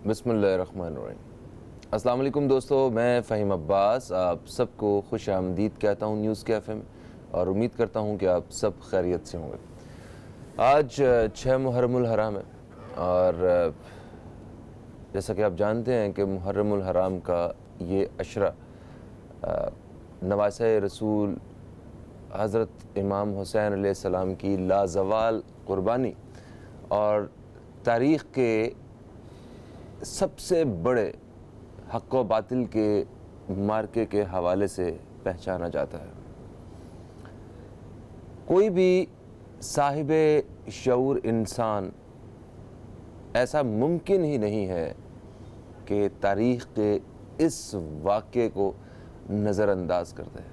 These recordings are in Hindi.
बिस्मिल्लाहिर्रहमानिर्रहीम। अस्सलाम वालेकुम दोस्तों, मैं फ़हीम अब्बास आप सबको खुश आमदीद कहता हूँ न्यूज़ कैफ़े में, और उम्मीद करता हूँ कि आप सब खैरियत से होंगे। आज 6 मुहर्रमुल हराम है, और जैसा कि आप जानते हैं कि मुहर्रमुल हराम का ये अशरा नवासे रसूल हज़रत इमाम हुसैन अलैहिस्सलाम की लाज़वाल क़ुरबानी और तारीख़ के सबसे बड़े हक़ व बातिल के मार्के के हवाले से पहचाना जाता है। कोई भी साहिबे शऊर इंसान ऐसा मुमकिन ही नहीं है कि तारीख़ के इस वाक़े को नज़रअंदाज कर दे।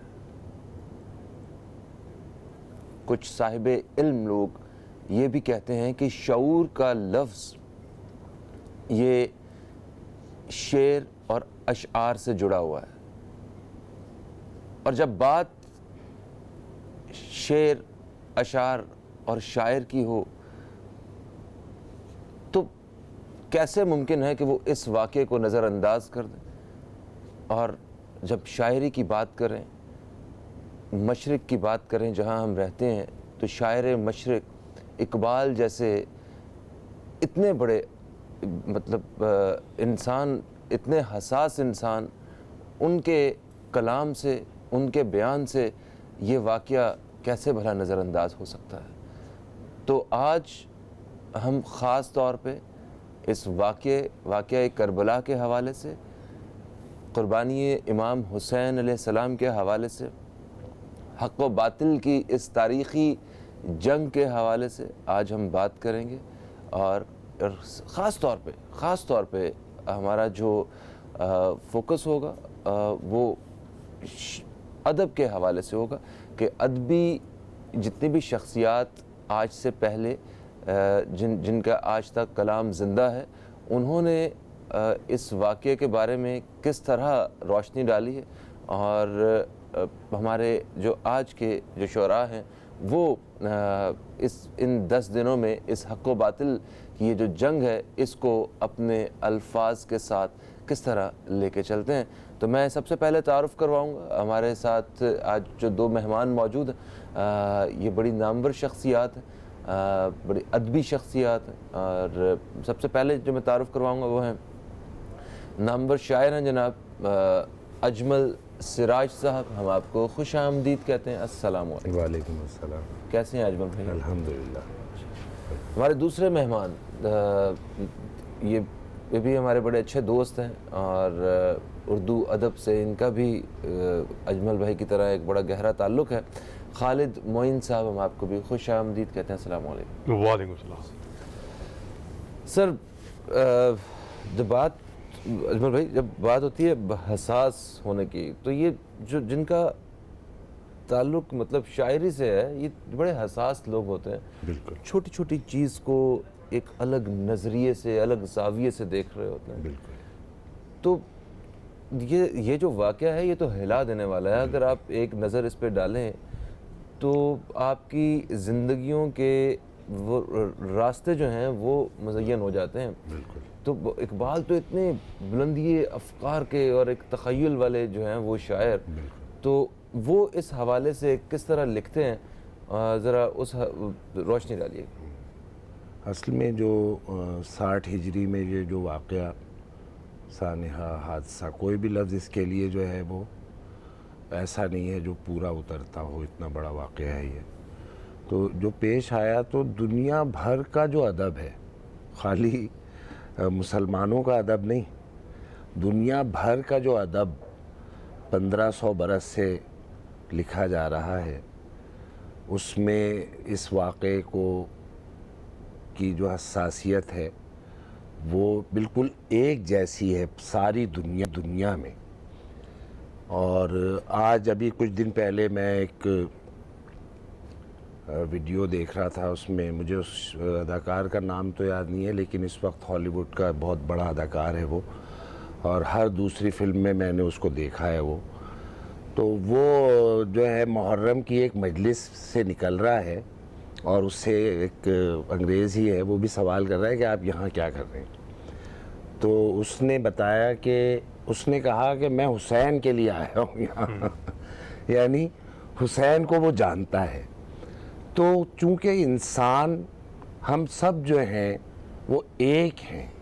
कुछ साहिबे इल्म लोग ये भी कहते हैं कि शऊर का लफ्ज़ ये शेर और अशआर से जुड़ा हुआ है, और जब बात शेर, अशार और शायर की हो तो कैसे मुमकिन है कि वो इस वाक़े को नज़रअंदाज कर दें। और जब शायरी की बात करें, मशरिक़ की बात करें जहाँ हम रहते हैं, तो शायर मशरिक़ इकबाल जैसे इतने बड़े इंसान, इतने हसास इंसान, उनके कलाम से, उनके बयान से ये वाक़या कैसे भला नज़रअंदाज हो सकता है। तो आज हम ख़ास तौर पे इस वाक़या करबला के हवाले से, क़ुरबानी इमाम हुसैन अलैहिस्सलाम के हवाले से, हक़ व बातिल की इस तारीख़ी जंग के हवाले से आज हम बात करेंगे। और ख़ास तौर पे हमारा जो फ़ोकस होगा वो अदब के हवाले से होगा कि अदबी जितनी भी शख्सियात आज से पहले जिनका आज तक कलाम ज़िंदा है, उन्होंने इस वाक़े के बारे में किस तरह रोशनी डाली है, और हमारे जो आज के जो शुरा हैं वो इन 10 दिनों में इस हक़ व बातिल की ये जो जंग है, इसको अपने अल्फाज के साथ किस तरह लेके चलते हैं। तो मैं सबसे पहले तारुफ़ करवाऊँगा, हमारे साथ आज जो 2 मेहमान मौजूद हैं, ये बड़ी नामवर शख्सियात हैं, बड़ी अदबी शख्सियात हैं। और सबसे पहले जो मैं तारुफ़ करवाऊँगा वो हैं नामवर शायर हैं जनाब अजमल सिराज साहब। हम आपको खुश आमदीद कहते हैं। अस्सलाम वालेकुम। वालेकुम अस्सलाम। कैसे हैं अजमल भाई? अल्हम्दुलिल्लाह। हमारे दूसरे मेहमान ये भी हमारे बड़े अच्छे दोस्त हैं, और उर्दू अदब से इनका भी अजमल भाई की तरह एक बड़ा गहरा ताल्लुक़ है। खालिद मोइन साहब, हम आपको भी खुश आमदीद कहते हैं। अस्सलाम वालेकुम। वालेकुम सलाम। सर, जब बात अजमल भाई जब बात होती है हसास होने की, तो ये जो जिनका ताल्लुक़ मतलब शायरी से है, ये बड़े हसास लोग होते हैं। बिल्कुल। छोटी छोटी चीज़ को एक अलग नज़रिए से, अलग ज़ाविये से देख रहे होते हैं। बिल्कुल। तो ये जो वाक़या है, ये तो हिला देने वाला है। अगर आप एक नज़र इस पे डालें तो आपकी ज़िंदगियों के वो रास्ते जो हैं वो मुज़य्यन हो जाते हैं। बिल्कुल। तो इकबाल तो इतने बुलंदी अफ़कार के और एक तख़य्युल वाले जो हैं वो शायर, तो वो इस हवाले से किस तरह लिखते हैं, ज़रा उस रोशनी डालिए। असल में जो 60 हिजरी में ये जो वाक़या, सानहा, हादसा, कोई भी लफ्ज़ इसके लिए जो है वो ऐसा नहीं है जो पूरा उतरता हो, इतना बड़ा वाक़या है ये। तो जो पेश आया, तो दुनिया भर का जो अदब है, खाली मुसलमानों का अदब नहीं, दुनिया भर का जो अदब 1500 बरस से लिखा जा रहा है, उसमें इस वाक़े को की जो हसासियत है वो बिल्कुल एक जैसी है सारी दुनिया में। और आज अभी कुछ दिन पहले मैं एक वीडियो देख रहा था, उसमें मुझे उस अदाकार का नाम तो याद नहीं है, लेकिन इस वक्त हॉलीवुड का बहुत बड़ा अदाकार है वो, और हर दूसरी फिल्म में मैंने उसको देखा है वो। तो वो जो है मुहर्रम की एक मजलिस से निकल रहा है, और उससे एक अंग्रेज़ ही है, वो भी सवाल कर रहा है कि आप यहाँ क्या कर रहे हैं। तो उसने बताया कि उसने कहा कि मैं हुसैन के लिए आया हूँ यहाँ यानी हुसैन को वो जानता है। तो चूँकि इंसान हम सब जो हैं वो एक हैं,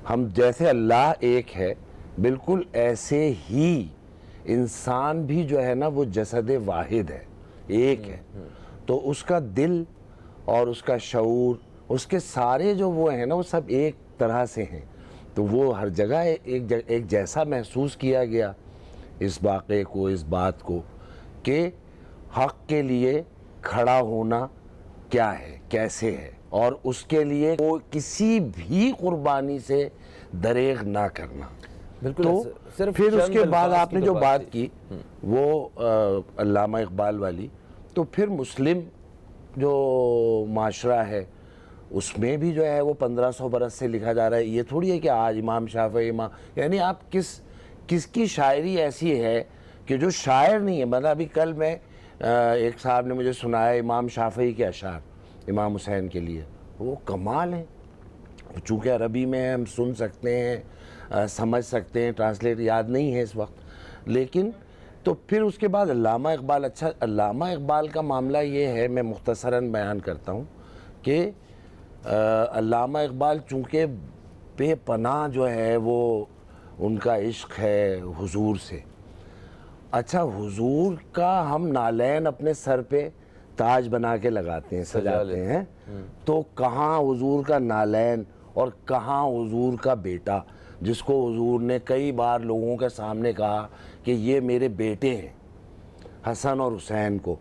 हम जैसे अल्लाह एक है बिल्कुल ऐसे ही इंसान भी जो है ना वो जसद वाहिद है, एक है। तो उसका दिल और उसका शऊर, उसके सारे जो वो हैं ना वो सब एक तरह से हैं। तो वो हर जगह एक जैसा महसूस किया गया इस वाक़े को, इस बात को कि हक़ के लिए खड़ा होना क्या है, कैसे है, और उसके लिए वो किसी भी कुर्बानी से दरेग ना करना। बिल्कुल। तो सिर्फ फिर चंद उसके बाद अल्फाज आपने की जो तो बात थी। की वो अल्लामा इकबाल वाली, तो फिर मुस्लिम जो माशरा है उसमें भी जो है वो 1500 बरस से लिखा जा रहा है। ये थोड़ी है कि आज इमाम शाफ़ी यानी आप किसकी शायरी ऐसी है कि जो शायर नहीं है। मतलब अभी कल मैं एक साहब ने मुझे सुनाया इमाम शाफ़ी के अशार इमाम हुसैन के लिए, वो कमाल है। चूँकि अरबी में हम सुन सकते हैं, समझ सकते हैं, ट्रांसलेट याद नहीं है इस वक्त, लेकिन तो फिर उसके बाद अल्लामा इकबाल। अच्छा, अल्लामा इकबाल का मामला ये है, मैं मुख्तसरन बयान करता हूँ कि अल्लामा इकबाल चूँकि बेपनाह जो है वो उनका इश्क है हुजूर से। अच्छा, हुजूर का हम नालैन अपने सर पे ताज बना के लगाते हैं, सजाते हैं, तो कहाँ हुजूर का नालैन और कहाँ हुजूर का बेटा, जिसको हुजूर ने कई बार लोगों के सामने कहा कि ये मेरे बेटे हैं, हसन और हुसैन को।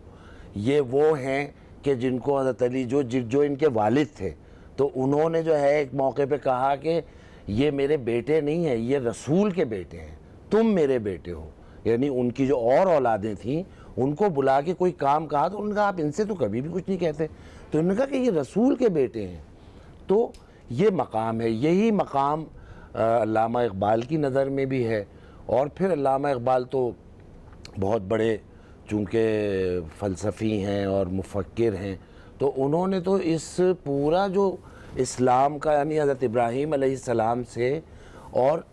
ये वो हैं कि जिनको हज़रत अली जो इनके वालिद थे, तो उन्होंने जो है एक मौके पे कहा कि ये मेरे बेटे नहीं हैं, ये रसूल के बेटे हैं, तुम मेरे बेटे हो। यानी उनकी जो और औलादें थीं उनको बुला के कोई काम कहा तो उन्होंने कहा आप इनसे तो कभी भी कुछ नहीं कहते, तो उन्होंने कहा कि ये रसूल के बेटे हैं। तो ये मकाम है, यही मकाम अल्लामा इकबाल की नज़र में भी है। और फिर अल्लामा इकबाल तो बहुत बड़े चूँकि फ़लसफ़ी हैं और मुफ़क्किर हैं, तो उन्होंने तो इस पूरा जो इस्लाम का यानी हज़रत इब्राहीम अलैहिस्सलाम से और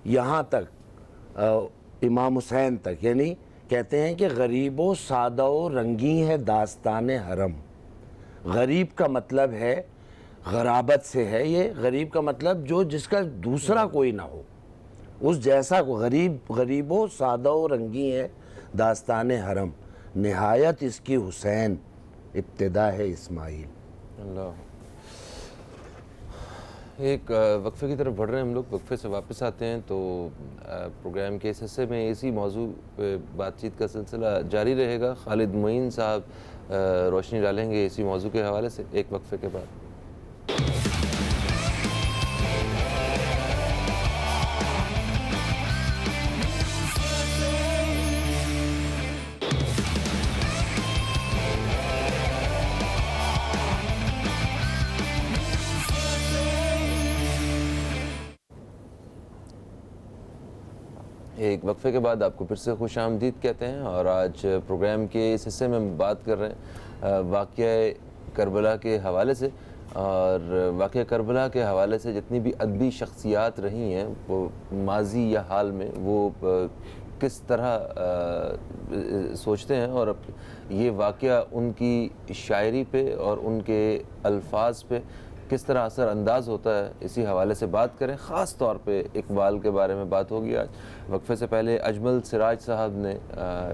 यहाँ तक इमाम हुसैन तक, यानी कहते हैं कि गरीबो सादो रंगी है दास्तान हरम। गरीब का मतलब है गराबत से है, ये गरीब का मतलब जो जिसका दूसरा कोई ना हो, उस जैसा को गरीबो सादो रंगी है दास्तान हरम, निहायत इसकी हुसैन इब्तिदा है इस्माइल। अल्लाह। एक वक्फे की तरफ बढ़ रहे हैं हम लोग, वक्फे से वापस आते हैं तो प्रोग्राम के इस हिस्से में इसी मौजू पे बातचीत का सिलसिला जारी रहेगा। खालिद मोइन साहब रोशनी डालेंगे इसी मौजू के हवाले से एक वक्फे के बाद। एक वक्फे के बाद आपको फिर से खुश आमदीद कहते हैं और आज प्रोग्राम के इस हिस्से में हम बात कर रहे हैं वाक़या करबला के हवाले से। और वाक़या करबला के हवाले से जितनी भी अदबी शख्सियात रही हैं वो माजी या हाल में वो किस तरह सोचते हैं और ये वाक़या उनकी शायरी पे और उनके अल्फाज पे किस तरह असर अंदाज होता है, इसी हवाले से बात करें। ख़ास तौर पे इकबाल के बारे में बात होगी आज। वक्फे से पहले अजमल सिराज साहब ने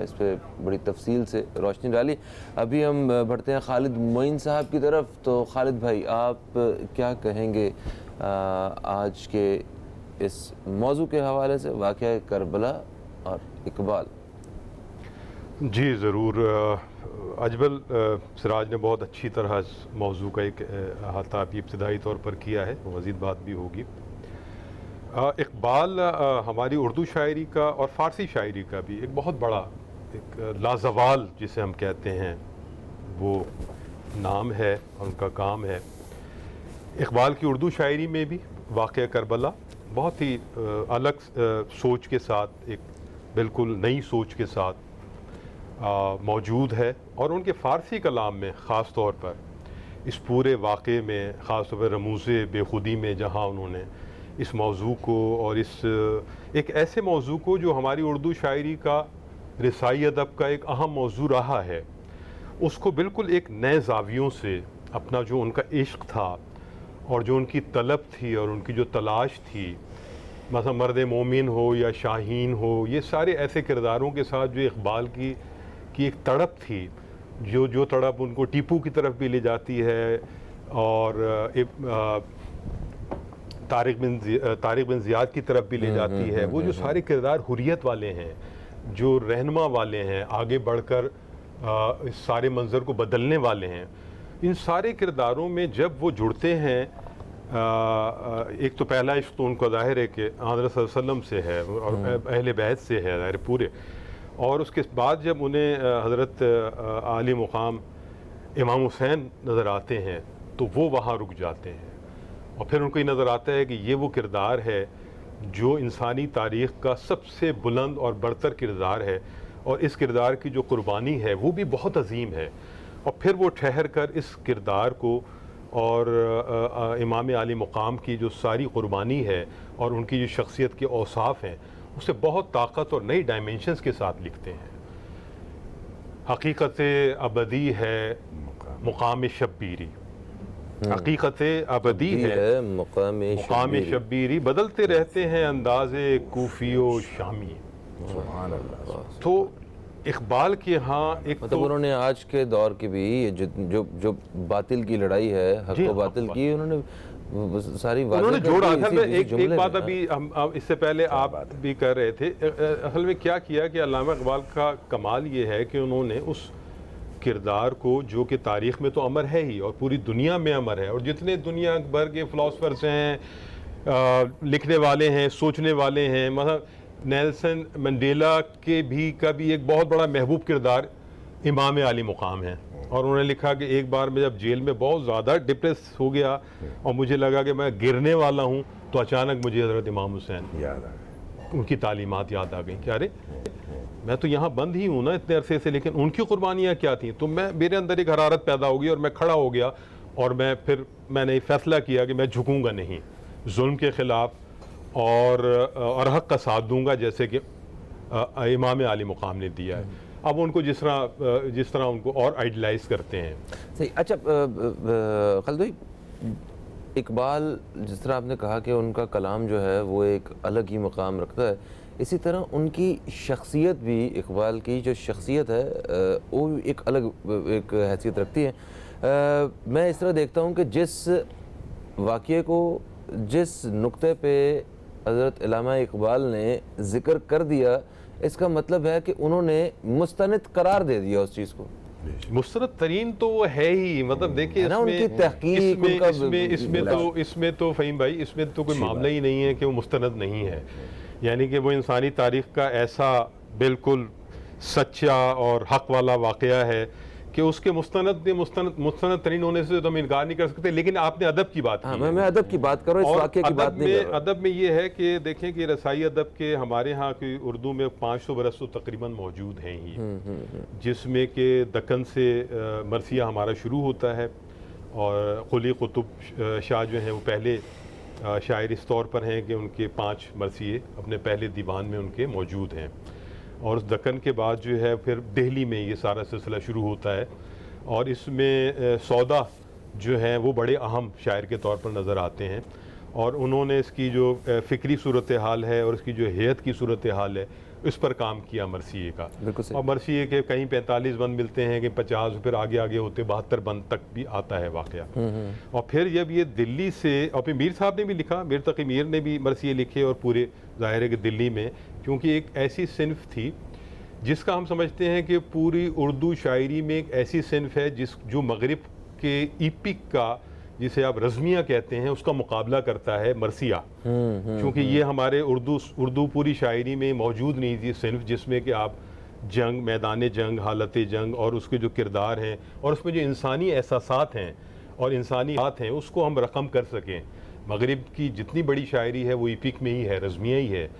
इस पर बड़ी तफसील से रोशनी डाली। अभी हम बढ़ते हैं खालिद मोइन साहब की तरफ। तो खालिद भाई, आप क्या कहेंगे आज के इस मौजू के हवाले से, वाक़या करबला और इकबाल? जी ज़रूर। अजमल सिराज ने बहुत अच्छी तरह इस मौजू का एक अहाता भी इब्तदाई तौर पर किया है, मज़ीद बात भी होगी। इकबाल हमारी उर्दू शायरी का और फ़ारसी शायरी का भी एक बहुत बड़ा एक लाजवाल जिसे हम कहते हैं वो नाम है और उनका काम है। इकबाल की उर्दू शायरी में भी वाक़या करबला बहुत ही अलग सोच के साथ, एक बिल्कुल नई सोच के साथ मौजूद है। और उनके फ़ारसी कलाम में ख़ास तौर पर इस पूरे वाक़े में ख़ास तौर पर रमूज़े बेखुदी में जहाँ उन्होंने इस मौजू को और इस एक ऐसे मौजू को जो हमारी उर्दू शायरी का रसाई अदब का एक अहम मौजू रहा है, उसको बिल्कुल एक नए ज़ावियों से अपना जो उनका इश्क था और जो उनकी तलब थी और उनकी जो तलाश थी, मतलब मर्द मोमिन हो या शाहीन हो, ये सारे ऐसे किरदारों के साथ जो इकबाल की एक तड़प थी, जो तड़प उनको टीपू की तरफ भी ले जाती है और तारिक बिन ज़ियाद की तरफ भी ले जाती है। वो जो सारे किरदार हुर्रियत वाले हैं, जो रहनुमा वाले हैं, आगे बढ़कर इस सारे मंज़र को बदलने वाले हैं, इन सारे किरदारों में जब वो जुड़ते हैं, एक तो पहला इश्क तो उनका ज़ाहिर है कि हज़रत सल्लल्लाहु अलैहि वसल्लम से है और अहले बैत से है ज़ाहिर पूरे, और उसके बाद जब उन्हें हज़रत आली मुकाम इमाम हुसैन नज़र आते हैं तो वो वहाँ रुक जाते हैं और फिर उनको ये नज़र आता है कि ये वो किरदार है जो इंसानी तारीख़ का सबसे बुलंद और बरतर किरदार है और इस किरदार की जो कुर्बानी है वो भी बहुत अजीम है। और फिर वो ठहर कर इस किरदार को और इमाम आली मुकाम की जो सारी कुर्बानी है और उनकी जो शख्सियत के औसाफ हैं उसे बहुत ताकत और नई डायमेंशंस के साथ लिखते हैं। हकीकत अबदी है मुकाम शब्बीरी, हकीकत अबदी है मुकाम शब्बीरी, बदलते रहते हैं अंदाज़े कूफियो शामी। तो इकबाल के यहाँ एक मतलब उन्होंने आज के दौर की भी जो बातिल की लड़ाई है, हक व बातिल की, उन्होंने सारी उन्होंने जोड़ा। असल में एक बात अभी हम इससे पहले आप भी कर रहे थे, असल में क्या किया कि अल्लामा इकबाल का कमाल ये है कि उन्होंने उस किरदार को जो कि तारीख़ में तो अमर है ही और पूरी दुनिया में अमर है, और जितने दुनिया भर के फ़िलासफ़र्स हैं, लिखने वाले हैं, सोचने वाले हैं, मतलब नेल्सन मंडेला के भी का भी एक बहुत बड़ा महबूब किरदार इमाम आली मुकाम है। और उन्होंने लिखा कि एक बार मैं जब जेल में बहुत ज़्यादा डिप्रेस हो गया और मुझे लगा कि मैं गिरने वाला हूँ, तो अचानक मुझे हज़रत इमाम हुसैन याद आ गए, उनकी तालीमात याद आ गई कि अरे मैं तो यहाँ बंद ही हूँ ना इतने अरसे से, लेकिन उनकी कुर्बानियाँ क्या थी। तो मेरे अंदर एक हरारत पैदा हो गई और मैं खड़ा हो गया और मैंने फैसला किया कि मैं झुकूँगा नहीं जुल्म के ख़िलाफ़ और हक़ का साथ दूंगा, जैसे कि इमाम आली मुकाम ने दिया है। अब उनको जिस तरह उनको और आइडलाइज करते हैं। सही। अच्छा खालिद भाई, इकबाल जिस तरह आपने कहा कि उनका कलाम जो है वो एक अलग ही मकाम रखता है, इसी तरह उनकी शख्सियत भी, इकबाल की जो शख्सियत है वो एक अलग एक हैसियत रखती है। मैं इस तरह देखता हूँ कि जिस वाक़ये को, जिस नुक्ते पे हज़रत अल्लामा इकबाल ने ज़िक्र कर दिया, इसका मतलब है कि उन्होंने मुस्तनद करार दे दिया उस चीज़ को। मुस्तनद तरीन तो वो है ही, मतलब देखिए इसमें तो फ़हीम भाई, इसमें तो कोई मामला ही नहीं है कि वो मुस्तनद नहीं है। यानी कि वो इंसानी तारीख़ का ऐसा बिल्कुल सच्चा और हक़ वाला वाक़या है कि उसके मुस्तनद तरीन होने से तो हम इनकार नहीं कर सकते। लेकिन आपने अदब की बात की, मैं अदब की बात कर रहा हूँ, इस वाक़ये की बात नहीं कर रहा। अदब में ये है कि देखें कि रसाई अदब के हमारे यहाँ की उर्दू में 500 बरस तो तकरीबन मौजूद हैं ही, जिसमें कि दक्कन से मरसिया हमारा शुरू होता है और कुली कुतुब शाह जो हैं वो पहले शायर इस तौर पर हैं कि उनके 5 मरसिए अपने पहले दीवान में उनके मौजूद हैं, और उस दक्कन के बाद जो है फिर दिल्ली में ये सारा सिलसिला शुरू होता है। और इसमें सौदा जो हैं वो बड़े अहम शायर के तौर पर नज़र आते हैं, और उन्होंने इसकी जो फ़िक्री सूरत हाल है और इसकी जो हैत की सूरत हाल है इस पर काम किया मरसिए का। और मरसिए के कहीं 45 बंद मिलते हैं, कि 50, फिर आगे आगे होते 72 बंद तक भी आता है वाक़या। और फिर जब ये दिल्ली से, और फिर मीर साहब ने भी लिखा, मीर तकी मीर ने भी मरसिए लिखे, और पूरे ज़ाहिर है कि दिल्ली में, क्योंकि एक ऐसी सिन्फ थी जिसका हम समझते हैं कि पूरी उर्दू शायरी में एक ऐसी सिन्फ है जो मगरिब के ईपिक का, जिसे आप रज़मिया कहते हैं, उसका मुकाबला करता है मरसिया। क्योंकि ये हमारे उर्दू पूरी शायरी में मौजूद नहीं थी सिन्फ, जिसमें कि आप जंग, मैदान जंग, हालत जंग और उसके जो किरदार हैं और उसमें जो इंसानी एहसासात हैं और इंसानी बात हैं उसको हम रकम कर सकें। मगरिब की जितनी बड़ी शायरी है वो ईपिक में ही है, रज़मिया ही है।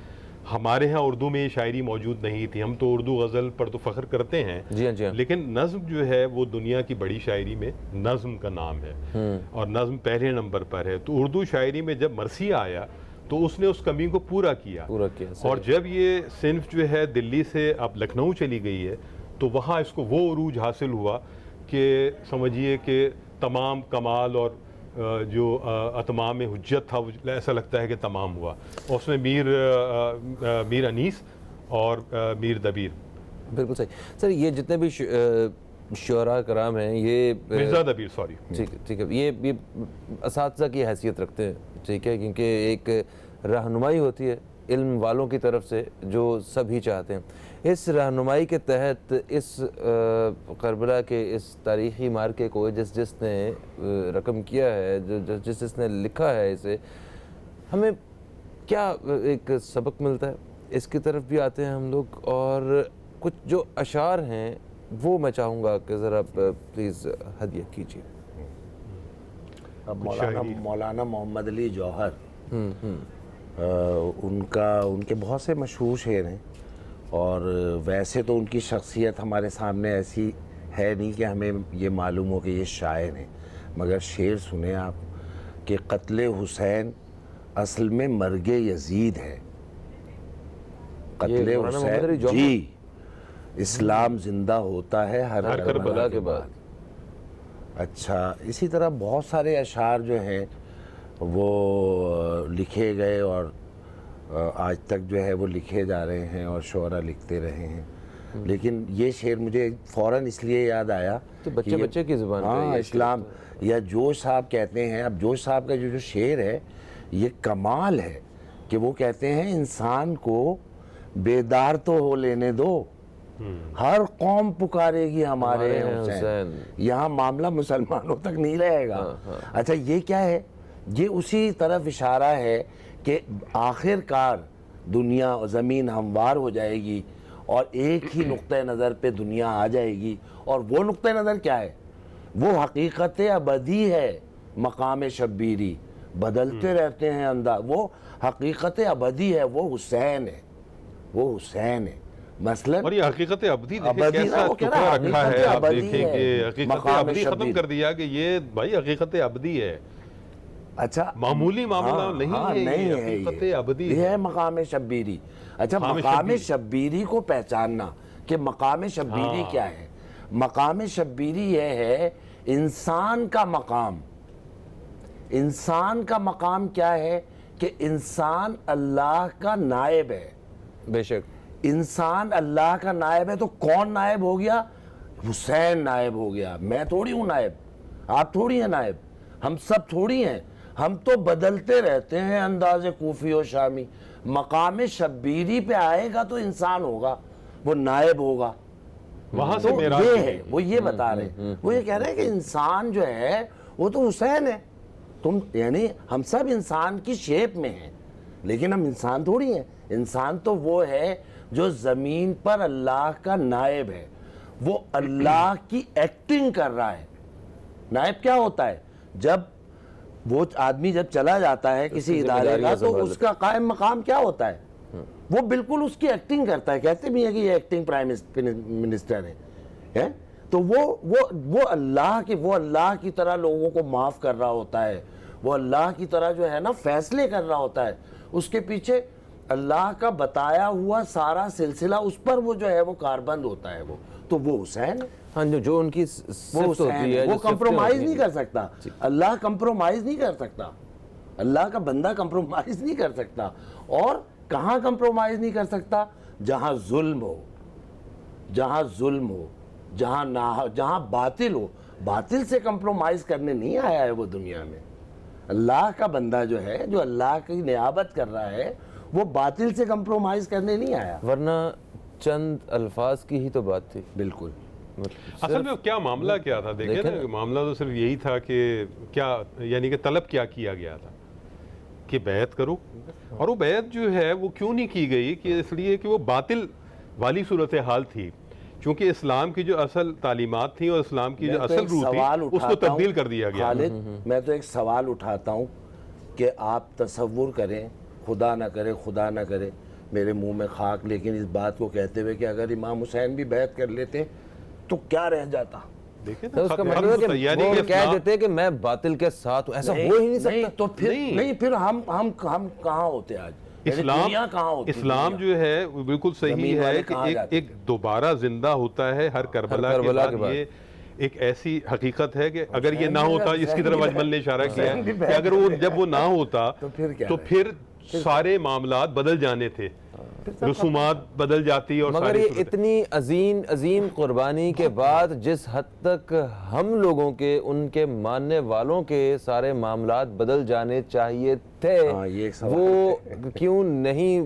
हमारे यहाँ उर्दू में ये शायरी मौजूद नहीं थी। हम तो उर्दू गज़ल पर तो फ़ख्र करते हैं, जी हाँ। लेकिन नज़्म जो है वो दुनिया की बड़ी शायरी में नज़्म का नाम है और नज़्म पहले नंबर पर है। तो उर्दू शायरी में जब मरसिया आया तो उसने उस कमी को पूरा किया। सही। और जब ये सिन्फ जो है दिल्ली से अब लखनऊ चली गई है, तो वहाँ इसको वो उरूज हासिल हुआ कि समझिए कि तमाम कमाल और जो अतमाम हुज्जत था वो ऐसा लगता है कि तमाम हुआ। और उसमें मीर अनीस और मीर दबीर। बिल्कुल सही सर। ये जितने भी शुरा कराम हैं, ये मिर्ज़ा दबीर, सॉरी, ठीक है, ये असातिज़ा की हैसियत रखते हैं, ठीक है, क्योंकि एक रहनुमाई होती है इल्म वालों की तरफ से जो सभी चाहते हैं। इस रहनुमाई के तहत इस करबला के इस तारीख़ी मार्के को जिसने रकम किया है, जिसने लिखा है, इसे हमें क्या एक सबक मिलता है, इसकी तरफ भी आते हैं हम लोग। और कुछ जो अशार हैं वो मैं चाहूँगा कि ज़रा प्लीज़ हदिया कीजिए। अब मौलाना मोहम्मद अली जौहर, उनके बहुत से मशहूर शेर हैं, और वैसे तो उनकी शख्सियत हमारे सामने ऐसी है नहीं कि हमें ये मालूम हो कि ये शायर हैं, मगर शेर सुने आप कि कत्ले हुसैन असल में मर्गे यजीद है। कत्ले हुसैन जी, इस्लाम जिंदा होता है हर करबला के बाद। अच्छा, इसी तरह बहुत सारे अशार जो हैं वो लिखे गए और आज तक जो है वो लिखे जा रहे हैं और शुअरा लिखते रहे हैं। लेकिन ये शेर मुझे फ़ौरन इसलिए याद आया तो बच्चे की ज़ुबान पे हाँ, इस्लाम या जोश साहब कहते हैं। अब जोश साहब का जो शेर है ये कमाल है कि वो कहते हैं इंसान को बेदार तो हो लेने दो, हर कौम पुकारेगी हमारे हुसैन। यहाँ मामला मुसलमानों तक नहीं रहेगा। अच्छा, ये क्या है? ये उसी तरफ इशारा है कि आखिरकार दुनिया और ज़मीन हमवार हो जाएगी और एक ही नुक्ते नज़र पे दुनिया आ जाएगी। और वो नुक्ते नज़र क्या है? वो हकीकत अबदी है, मकाम शब्बीरी, बदलते रहते हैं अंदाज। वो हकीकत अबदी है, वो हुसैन है, वो हुसैन है। मसलन और ये हकीकत अबदी कैसा टुकड़ा रखा है, आप देखेंगे हकीकत अबदी खत्म कर दिया कि ये भाई हकीकत अबदी है। अच्छा, मामूली मामला नहीं है, ये हकीकत अबदी है, मकाम शब्बीरी। अच्छा, मकाम शब्बीरी को पहचानना कि मकाम शब्बीरी क्या है। मकाम शब्बीरी यह है इंसान का मकाम। इंसान का मकाम क्या है कि इंसान अल्लाह का नायब है। बेशक इंसान अल्लाह का नायब है, तो कौन नायब हो गया? हुसैन नायब हो गया। मैं थोड़ी हूँ नायब, आप थोड़ी हैं नायब, हम सब थोड़ी हैं। हम तो बदलते रहते हैं अंदाज़े कूफी और शामी। मकाम शब्बीरी पे आएगा तो इंसान होगा, वो नायब होगा। वहां से तो मेरा ये है, वो ये बता रहे हैं, वो ये कह रहे हैं कि इंसान जो है वो तो हुसैन है। तुम यानी हम सब इंसान की शेप में हैं, लेकिन हम इंसान थोड़ी हैं। इंसान तो वो है जो ज़मीन पर अल्लाह का नायब है, वो अल्लाह की एक्टिंग कर रहा है। नायब क्या होता है? जब वो आदमी जब चला जाता है किसी इदारे का, तो उसका कायम मकाम क्या होता है? वो बिल्कुल उसकी एक्टिंग करता है। कहते भी है कि ये एक्टिंग प्राइम मिनिस्टर है? तो वो अल्लाह की तरह लोगों को माफ़ कर रहा होता है, वो अल्लाह की तरह जो है ना फैसले कर रहा होता है। उसके पीछे अल्लाह का बताया हुआ सारा सिलसिला, उस पर वो जो है वो कारबंद होता है। वो हुसैन है। हाँ, जो उनकी वो हुसैन है, वो कंप्रोमाइज नहीं कर सकता। अल्लाह कंप्रोमाइज नहीं कर सकता, अल्लाह का बंदा कंप्रोमाइज नहीं कर सकता। और कहाँ कंप्रोमाइज नहीं कर सकता? जहाँ जुल्म हो, जहाँ जुल्म हो, जहाँ बातिल हो। बातिल से कंप्रोमाइज करने नहीं आया है वो दुनिया में। अल्लाह का बंदा जो है, जो अल्लाह की नियाबत कर रहा है, वो बातिल से कंप्रोमाइज करने नहीं आया। वरना चंद अल्फाज की ही तो बात थी। बिल्कुल। असल में क्या मामला क्या था? देखिए ना, मामला तो सिर्फ यही था कि क्या, यानी कि तलब क्या किया गया था कि बैत करो। और वो बैत जो है वो क्यों नहीं की गई? कि इसलिए कि वो बातिल वाली सूरत हाल थी, क्योंकि इस्लाम की जो असल तालीमात थी और इस्लाम की जो असल रूह थी उसको तब्दील कर दिया गया। खालिद, मैं तो एक सवाल उठाता हूँ कि आप तसव्वुर करें, खुदा ना करे मेरे मुंह में खाक, लेकिन इस बात को कहते हुए कि अगर इमाम हुसैन भी बैत कर लेते तो क्या रह जाता? देखें तो ना, उसका खत्म मतलब है तो कि तैयारी वो के कह इस्लाम- देते हैं कि मैं बातिल के साथ हूं, ऐसा हो ही नहीं सकता। तो फिर नहीं। नहीं, फिर हम कहाँ होते आज, यानी इस्लाम दुनिया कहाँ होती, इस्लाम दुनिया? जो है वो बिल्कुल सही जमीन है वाले कि कहाँ एक जाते एक दोबारा जिंदा होता है हर करबला करबला के के बाद। बाद। ये एक ऐसी हकीकत है कि अगर ये हुसैन ना भी होता, है, इसकी हुसैन तरफ भी अजमल ने इशारा है, किया है हुसैन भी कि अगर वो जब वो ना होता तो फिर क्या तो है? फिर सारे मामलात बदल जाने थे, रसूमात बदल जाती और मगर सारी ये सूरतें- इतनी अजीम अजीम कुर्बानी के बाद जिस हद तक हम लोगों के, उनके मानने वालों के सारे मामलात बदल जाने चाहिए थे, हाँ, ये एक सवाल वो क्यों नहीं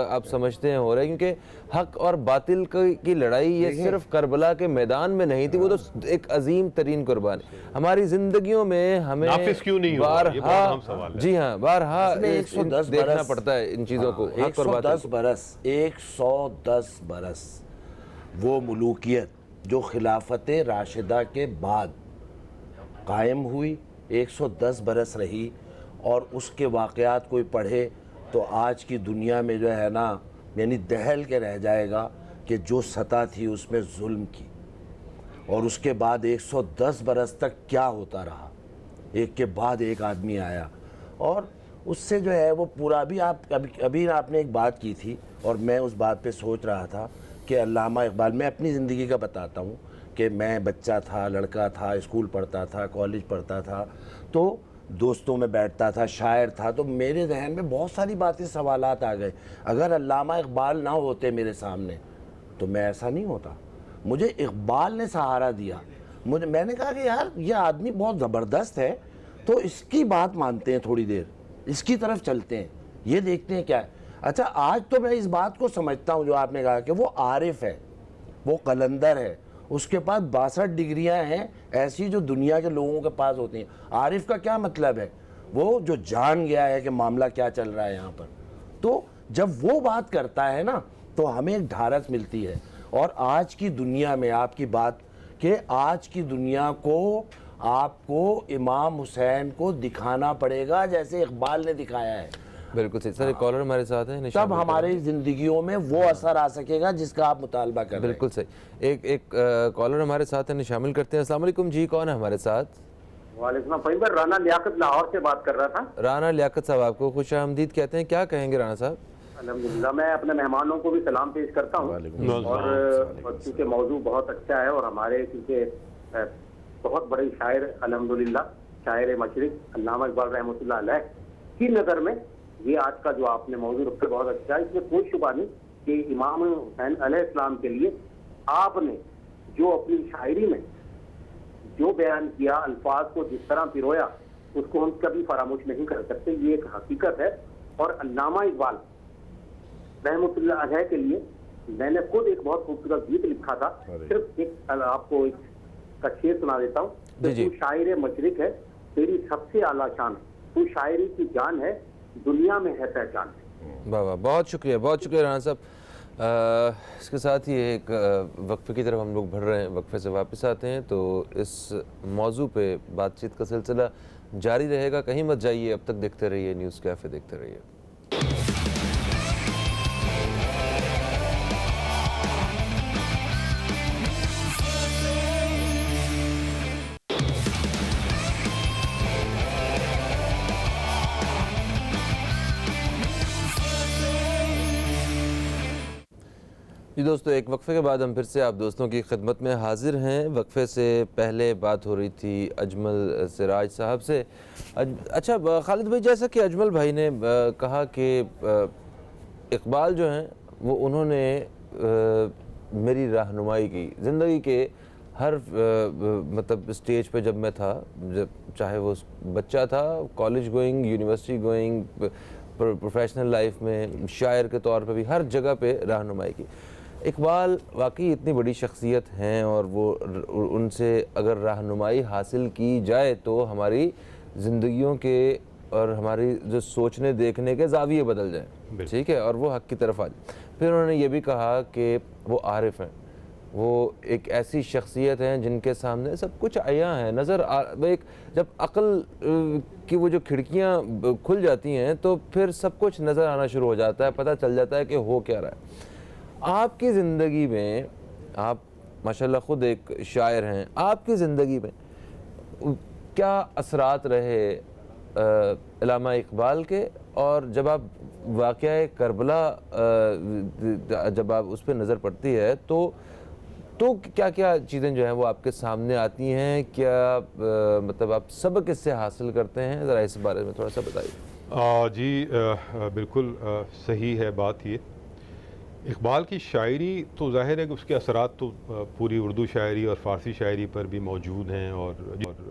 आप समझते हैं हो रहे? क्योंकि हक और बातिल की लड़ाई ये सिर्फ करबला के मैदान में नहीं थी, वो तो एक अजीम तरीन कुर्बानी हमारी जिंदगियों में हमें नाफिज क्यों नहीं हुआ? ये बहुत बारहा, अहम सवाल है। जी हाँ, बारहा इसमें 110 देखना बरस- पड़ता है इन चीज़ों को, हाँ, हक और बातिल 110 को। बरस 110 बरस वो मुलूकियत जो खिलाफत राशिदा के बाद कायम हुई, 110 बरस रही, और उसके वाक़यात कोई पढ़े तो आज की दुनिया में जो है ना, यानी दहल के रह जाएगा कि जो सतह थी उसमें जुल्म की, और उसके बाद 110 बरस तक क्या होता रहा, एक के बाद एक आदमी आया, और उससे जो है वो पूरा भी आप अभी आपने एक बात की थी और मैं उस बात पे सोच रहा था कि अल्लामा इकबाल, मैं अपनी ज़िंदगी का बताता हूँ कि मैं बच्चा था, लड़का था, स्कूल पढ़ता था, कॉलेज पढ़ता था, तो दोस्तों में बैठता था, शायर था, तो मेरे जहन में बहुत सारी बातें, सवालात आ गए, अगर अल्लामा इकबाल ना होते मेरे सामने तो मैं ऐसा नहीं होता। मुझे इकबाल ने सहारा दिया, मैंने कहा कि यार ये आदमी बहुत ज़बरदस्त है, तो इसकी बात मानते हैं, थोड़ी देर इसकी तरफ चलते हैं, ये देखते हैं क्या है। अच्छा, आज तो मैं इस बात को समझता हूँ जो आपने कहा कि वो आरिफ है, वो कलंदर है, उसके पास 62 डिग्रियां हैं ऐसी जो दुनिया के लोगों के पास होती हैं। आरिफ का क्या मतलब है? वो जो जान गया है कि मामला क्या चल रहा है यहाँ पर, तो जब वो बात करता है ना तो हमें एक ढारस मिलती है। और आज की दुनिया में आपकी बात कि आज की दुनिया को आपको इमाम हुसैन को दिखाना पड़ेगा जैसे इकबाल ने दिखाया है, बिल्कुल सही सर। एक कॉलर हमारे साथ है, तब हमारी जिंदगियों में वो असर आ सकेगा जिसका आप मुतालबा कर रहे हैं। बिल्कुल सही। एक कॉलर हमारे साथ है, शामिल करते हैं। अस्सलाम वालेकुम जी, कौन है हमारे साथ? वालेकुम सलाम, राना लियाकत लाहौर से बात कर रहा था। राना लियाकत साहब, आपको खुश आमदीद कहते हैं, क्या कहेंगे राना साहब? अल्हम्दुलिल्लाह, मैं अपने मेहमानों को भी सलाम पेश करता हूँ, और क्योंकि मौजू बहुत अच्छा है और हमारे क्योंकि बहुत बड़े शायर अल्हम्दुलिल्लाह, शायर मशरिक अल्लामा इकबाल रहमतुल्लाह अलैह की नज़र में ये आज का जो आपने मौजू रखा बहुत अच्छा है। इसमें कोई शुबा नहीं कि इमाम हुसैन अलैहिस्सलाम के लिए आपने जो अपनी शायरी में जो बयान किया, अल्फाज को जिस तरह पिरोया, उसको हम कभी फरामोश नहीं कर सकते, ये एक हकीकत है। और अल्लामा इकबाल रहमतुल्लाह अलैह के लिए मैंने खुद एक बहुत खूबसूरत गीत लिखा था, सिर्फ एक आपको एक का शेर सुना देता हूँ। जी जी। तू शायर मशरिक है, तेरी सबसे आला शान, तू शायरी की जान है, दुनिया में है पहचान। वाह वाह, बहुत शुक्रिया, बहुत शुक्रिया राना साहब। इसके साथ ही एक वक्फे की तरफ हम लोग बढ़ रहे हैं, वक्फे से वापस आते हैं तो इस मौजू पे बातचीत का सिलसिला जारी रहेगा, कहीं मत जाइए, अब तक देखते रहिए न्यूज़ कैफ़े, देखते रहिए। जी दोस्तों, एक वक्फे के बाद हम फिर से आप दोस्तों की खिदमत में हाजिर हैं। वक्फे से पहले बात हो रही थी अजमल सिराज साहब से। अच्छा खालिद भाई, जैसा कि अजमल भाई ने कहा कि इकबाल जो हैं वो उन्होंने मेरी रहनुमाई की ज़िंदगी के हर मतलब स्टेज पे जब मैं था, जब चाहे वो बच्चा था, college going, university going, professional life में, शायर के तौर पे भी, हर जगह पे रहनुमाई की। इकबाल वाकई इतनी बड़ी शख्सियत हैं और वो उनसे अगर रहनुमाई हासिल की जाए तो हमारी ज़िंदगियों के और हमारी जो सोचने देखने के ज़ाविये बदल जाएं, ठीक है, और वो हक़ की तरफ आ जाए। फिर उन्होंने ये भी कहा कि वो आरिफ हैं, वो एक ऐसी शख्सियत हैं जिनके सामने सब कुछ आया है, एक जब अक़ल की वो जो खिड़कियाँ खुल जाती हैं तो फिर सब कुछ नज़र आना शुरू हो जाता है, पता चल जाता है कि हो क्या रहा है। आपकी ज़िंदगी में आप माशाल्लाह ख़ुद एक शायर हैं, आपकी ज़िंदगी में क्या असरात रहे अल्लामा इकबाल के, और जब आप वाक़या करबला जब आप उस पर नज़र पड़ती है तो क्या क्या चीज़ें जो हैं वो आपके सामने आती हैं, क्या मतलब आप सबक इससे हासिल करते हैं, ज़रा इस बारे में थोड़ा सा बताइए। जी बिल्कुल सही है बात। ये इकबाल की शायरी तो ज़ाहिर है कि उसके असरात तो पूरी उर्दू शायरी और फ़ारसी शायरी पर भी मौजूद हैं, और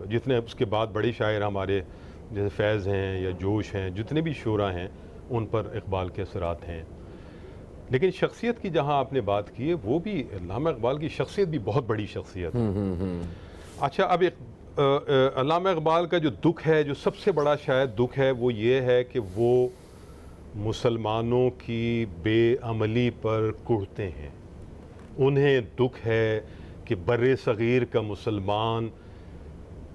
जितने उसके बाद बड़े शायर हमारे जैसे फैज़ हैं या जोश हैं, जितने भी शुरा हैं उन पर इकबाल के असरात हैं। लेकिन शख्सियत की जहाँ आपने बात की है, वो भी अल्लामा इकबाल की शख्सियत भी बहुत बड़ी शख्सियत है। अच्छा, अब एक अल्लामा इकबाल का जो दुख है, जो सबसे बड़ा शायद दुख है, वो ये है कि वो मुसलमानों की बेअमली पर कुढ़ते हैं। उन्हें दुख है कि बर्रे सग़ीर का मुसलमान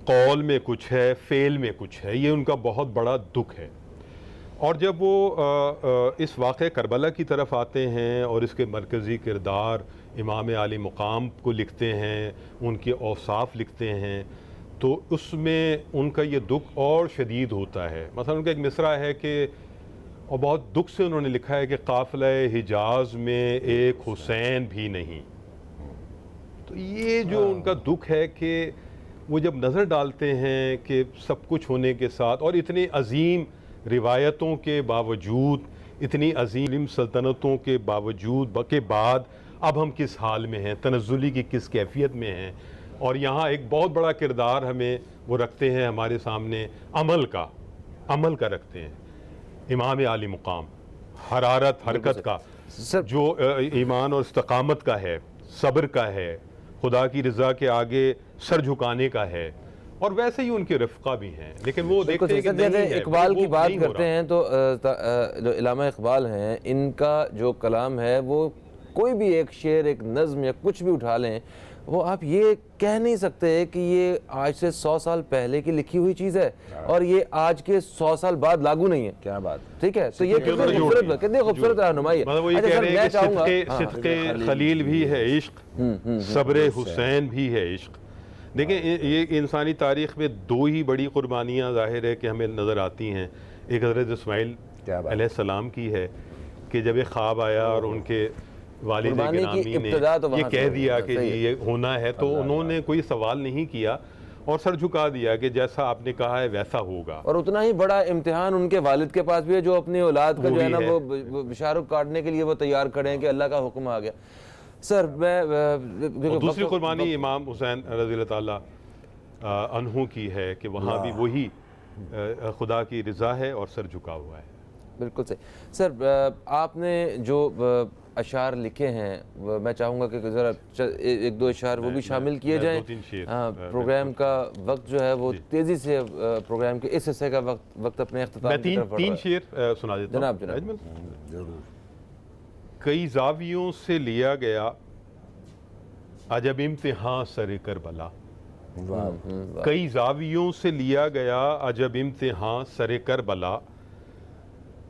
कौल में कुछ है, फ़ेल में कुछ है, ये उनका बहुत बड़ा दुख है। और जब वो इस वाक़े करबला की तरफ आते हैं और इसके मरकज़ी किरदार इमाम आली मुकाम को लिखते हैं, उनके औसाफ लिखते हैं, तो उसमें उनका ये दुख और शदीद होता है। मतलब उनका एक मिसरा है कि, और बहुत दुख से उन्होंने लिखा है कि काफ़िला हिजाज में एक हुसैन भी नहीं। तो ये जो उनका दुख है कि वो जब नज़र डालते हैं कि सब कुछ होने के साथ और इतनी अजीम रिवायतों के बावजूद, इतनी अजीम सल्तनतों के बावजूद के बाद अब हम किस हाल में हैं, तनज़्ज़ुली की किस कैफियत में हैं। और यहाँ एक बहुत बड़ा किरदार हमें वो रखते हैं हमारे सामने, अमल का रखते हैं इमाम आली मुकाम, हरारत हरकत का, जो ईमान और इस्तकामत का है, सब्र का है, खुदा की रज़ा के आगे सर झुकाने का है, और वैसे ही उनके रफ़्क़ा भी हैं। लेकिन वो देखते हैं कि नहीं है, इकबाल की बात करते हैं तो जो अल्लामा इकबाल हैं, इनका जो कलाम है वो कोई भी एक शेर, एक नज़्म या कुछ भी उठा लें, वो आप ये कह नहीं सकते कि ये आज से 100 साल पहले की लिखी हुई चीज़ है और ये आज के 100 साल बाद लागू नहीं है। क्या बात, ठीक है। तो ये कितनी खूबसूरत रहनुमाई है। सिद्क़े खलील भी है इश्क, सब्र हुसैन भी है इश्क। देखिए, ये इंसानी तारीख़ में दो ही बड़ी कुर्बानियाँ ज़ाहिर है कि हमें नज़र आती हैं। एक हज़रत इस्माइल अलैहिस्सलाम की है कि जब एक ख्वाब आया और उनके वालिद गिरामी ने ये कह दिया कि ये होना है, तो उन्होंने कोई सवाल नहीं किया और सर झुका दिया कि जैसा आपने कहा है वैसा होगा। और उतना ही बड़ा इम्तिहान उनके वालिद के पास भी है, जो अपनी औलाद का जो है ना वो बिशारत काटने के लिए वो तैयार खड़े हैं कि अल्लाह का हुक्म आ गया। सर मैं दूसरी कुर्बानी इमाम हुसैन रज़ी ताला अन्हु की है कि वहाँ भी वही खुदा की रज़ा है और सर झुका हुआ है। बिल्कुल सही। सर आपने जो अशार लिखे हैं, मैं चाहूँगा कि ज़रा एक दो अशार वो भी शामिल किए जाएँ। हाँ, प्रोग्राम का वक्त जो है वो तेज़ी से प्रोग्राम के इस हिस्से का वक्त अपने इख्तिताम की तरफ बढ़ रहा है। तीन शेर सुना देता हूँ। जनाब जरूर। कई ज़ावियों से लिया गया अजब इम्तिहान सरे करबला, कई ज़ावियों से लिया गया अजब इम्तिहान सरे करबला,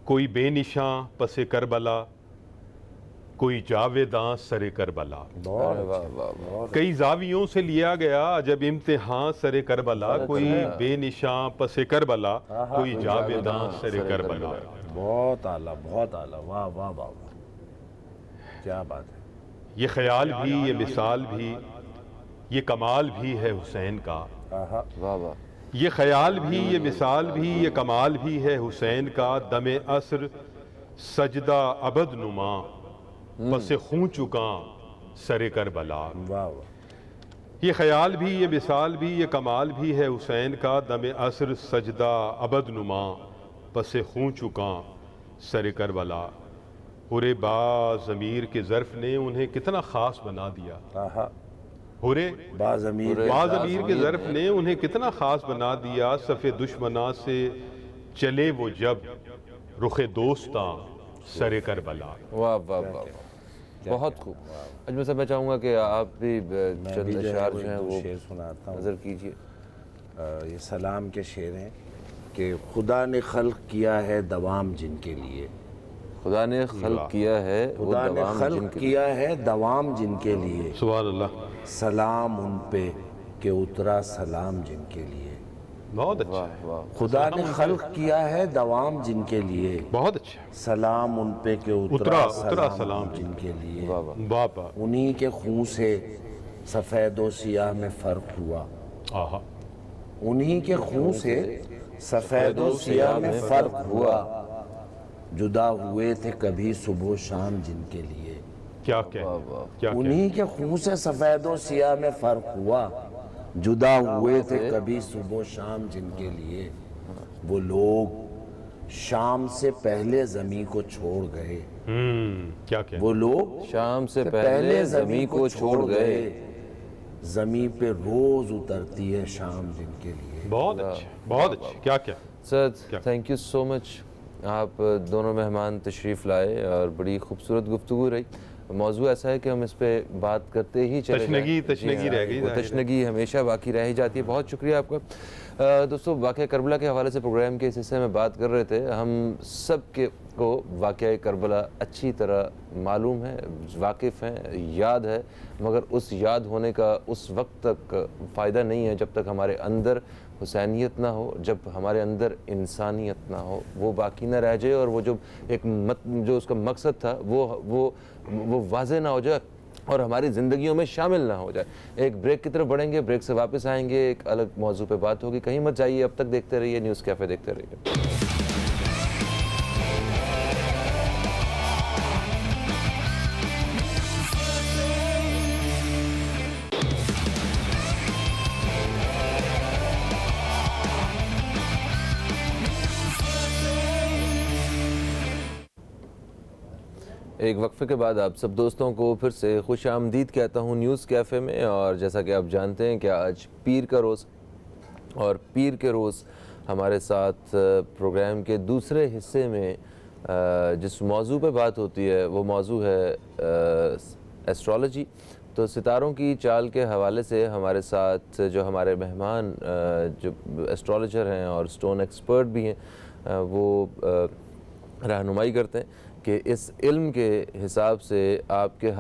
कोई बेनिशां पसे करबला, कोई जावेदां सरे करबला। कई ज़ावियों से लिया गया अजब इम्तिहान सरे करबला, कोई बेनिशां पसे करबला, कोई जावेदां सरे करबला। बहुत आला, बहुत आला, वाह वाह वाह, क्या बात है। ये ख्याल भी, ये मिसाल भी, ये कमाल भी है हुसैन का। वाह वाह। ये ख्याल भी, ये मिसाल भी, ये कमाल भी है हुसैन का। दमे असर सजदा अबद नुमा, पसे खूं चुका सरे करबला। ये ख्याल भी, ये मिसाल भी, ये कमाल भी है हुसैन का। दमे असर सजदा अबद नुमा, पसे खूं चुका सरे करबला। हुरे बा ज़मीर के ज़र्फ़ ने उन्हें कितना ख़ास बना दिया। हुरे बा ज़मीर के ज़र्फ़ ने उन्हें कितना ख़ास बना दिया। सफ़े दुश्मना से चले वो जब, रुखे दोस्तां सरे करबला। वाह वाह वाह, बहुत खूब। अजमल साहब, मैं चाहूँगा कि आप भी चंद अशार जो हैं वो शेर सुनाता हूँ। नज़र कीजिए। ये सलाम के शेर हैं कि खुदा ने खल्क़ किया है दवाम जिनके लिए, खुदा ने खल्क़ किया है, खुदा ने खल्क़ किया है दवाम जिनके लिए। सुभान अल्लाह। सलाम उन पे के उतरा सलाम जिनके लिए। बहुत अच्छा वाह है, वाह, खुदा ने खल्क किया है दवाम जिनके लिए, बहुत अच्छा, सलाम उन पे के उतरा उतरा सलाम सलाम जिनके लिए। वाह वाह, वाह वाह, उन्हीं के खून से सफ़ेद व सियाह में फ़र्क हुआ, आहा, उन्हीं के खून से सफ़ेद व सियाह में फ़र्क हुआ, जुदा हुए थे कभी सुबह शाम जिनके लिए। क्या क्या वाह वाह, क्या क्या, उन्हीं के खून से सफ़ेद व सियाह में फ़र्क हुआ, जुदा हुए थे कभी सुबह शाम जिनके लिए। वो लोग शाम से पहले ज़मीं को छोड़ गए, क्या क्या, वो लोग शाम से पहले ज़मीं को छोड़ गए, ज़मीं पे रोज़ उतरती है शाम जिनके लिए। बहुत अच्छा, बहुत अच्छा, क्या क्या, सर क्या? Thank you so much. आप दोनों मेहमान तशरीफ़ लाए और बड़ी खूबसूरत गुफ्तगू रही। मौजू ऐसा है कि हम इस पे बात करते ही चले तशनगी- जाएं। तशनगी जी हाँ, रह गई, वो जाहिर है। तशनगी हमेशा बाकी रह ही जाती है। बहुत शुक्रिया आपका। दोस्तों, वाक़या करबला के हवाले से प्रोग्राम के इस हिस्से में बात कर रहे थे। हम सब के को वाक़या करबला अच्छी तरह मालूम है, वाकिफ़ हैं, याद है, मगर उस याद होने का उस वक्त तक फ़ायदा नहीं है जब तक हमारे अंदर हुसैनियत ना हो, जब हमारे अंदर इंसानियत ना हो, वो बाकी ना रह जाए और वो जो जो उसका मकसद था वो वाज़े ना हो जाए और हमारी ज़िंदगियों में शामिल ना हो जाए। एक ब्रेक की तरफ बढ़ेंगे, ब्रेक से वापस आएंगे, एक अलग मौजू पे बात होगी। कहीं मत जाइए, अब तक देखते रहिए न्यूज़ कैफ़े, देखते रहिए। एक वक्फे के बाद आप सब दोस्तों को फिर से खुश आमदीद कहता हूँ न्यूज़ कैफ़े में। और जैसा कि आप जानते हैं कि आज पीर का रोज़, और पीर के रोज़ हमारे साथ प्रोग्राम के दूसरे हिस्से में जिस मौजू पे बात होती है वो मौजू है एस्ट्रोलॉजी। तो सितारों की चाल के हवाले से हमारे साथ जो हमारे मेहमान जो एस्ट्रोलॉजर हैं और स्टोन एक्सपर्ट भी हैं वो रहनुमाई करते हैं कि इस इल्म के हिसाब से आपके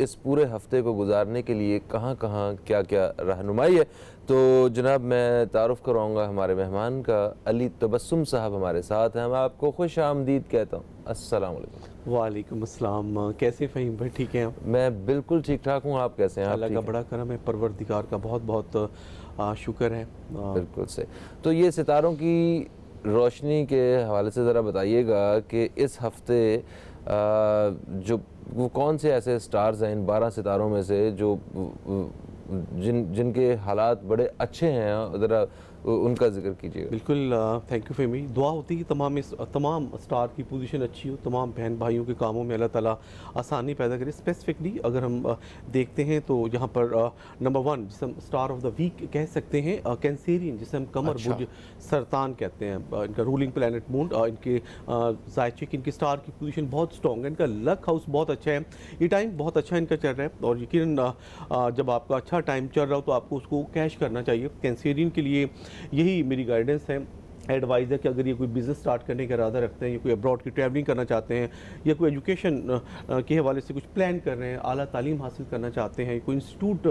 इस पूरे हफ्ते को गुजारने के लिए कहाँ कहाँ क्या क्या रहनुमाई है। तो जनाब, मैं तारुफ़ करवाऊँगा हमारे मेहमान का। अली तबस्सुम साहब हमारे साथ हैं, मैं आपको खुश आमदीद कहता हूँ। अस्सलाम वालेकुम। वालेकुम अस्सलाम। कैसे फ़हीम भाई, ठीक हैं आप? मैं बिल्कुल ठीक ठाक हूँ, आप कैसे हैं? आप अल्लाह ठीक का हैं? बड़ा करम है, परवरदिगार का बहुत बहुत शुक्र है। बिल्कुल से। तो ये सितारों की रोशनी के हवाले से ज़रा बताइएगा कि इस हफ्ते जो वो कौन से ऐसे स्टार्स हैं इन 12 सितारों में से जो जिनके हालात बड़े अच्छे हैं, ज़रा उनका जिक्र कीजिएगा। बिल्कुल, थैंक यू फ़हीमी। दुआ होती है कि तमाम स्टार की पोजीशन अच्छी हो, तमाम बहन भाइयों के कामों में अल्लाह ताला आसानी पैदा करे। स्पेसिफिकली अगर हम देखते हैं तो यहाँ पर नंबर 1 जिसे हम स्टार ऑफ द वीक कह सकते हैं, कैंसेरियन, जिसे हम कमर अच्छा। बुर्ज सरतान कहते हैं। इनका रूलिंग प्लैनेट मून, इनके ज़ायचिक, इनके स्टार की पोजीशन बहुत स्ट्रॉन्ग है। इनका लक हाउस बहुत अच्छा है, ये टाइम बहुत अच्छा इनका चल रहा है और यकीनन जब आपका अच्छा टाइम चल रहा हो तो आपको उसको कैश करना चाहिए। कैंसेरियन के लिए यही मेरी गाइडेंस है, एडवाइज़ है कि अगर ये कोई बिज़नेस स्टार्ट करने का इरादा रखते हैं या कोई अब्रॉड की ट्रैवलिंग करना चाहते हैं या कोई एजुकेशन के हवाले से कुछ प्लान कर रहे हैं, आला तालीम हासिल करना चाहते हैं, कोई इंस्टीट्यूट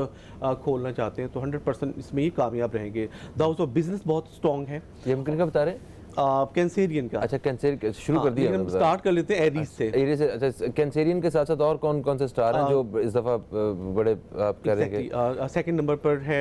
खोलना चाहते हैं, तो 100% इसमें ये कामयाब रहेंगे। द हाउस ऑफ बिज़नेस बहुत स्ट्रॉन्ग है। ये हम किनका बता रहे हैं? कैंसेरियन का। अच्छा, कैंसर शुरू कर दिया। हम स्टार्ट कर लेते हैं एरीज से। एरीज से। अच्छा, कैंसेरियन के साथ साथ और कौन कौन से स्टार हैं जो इस दफ़ा बड़े आप कह रहे हैं? सेकंड नंबर पर है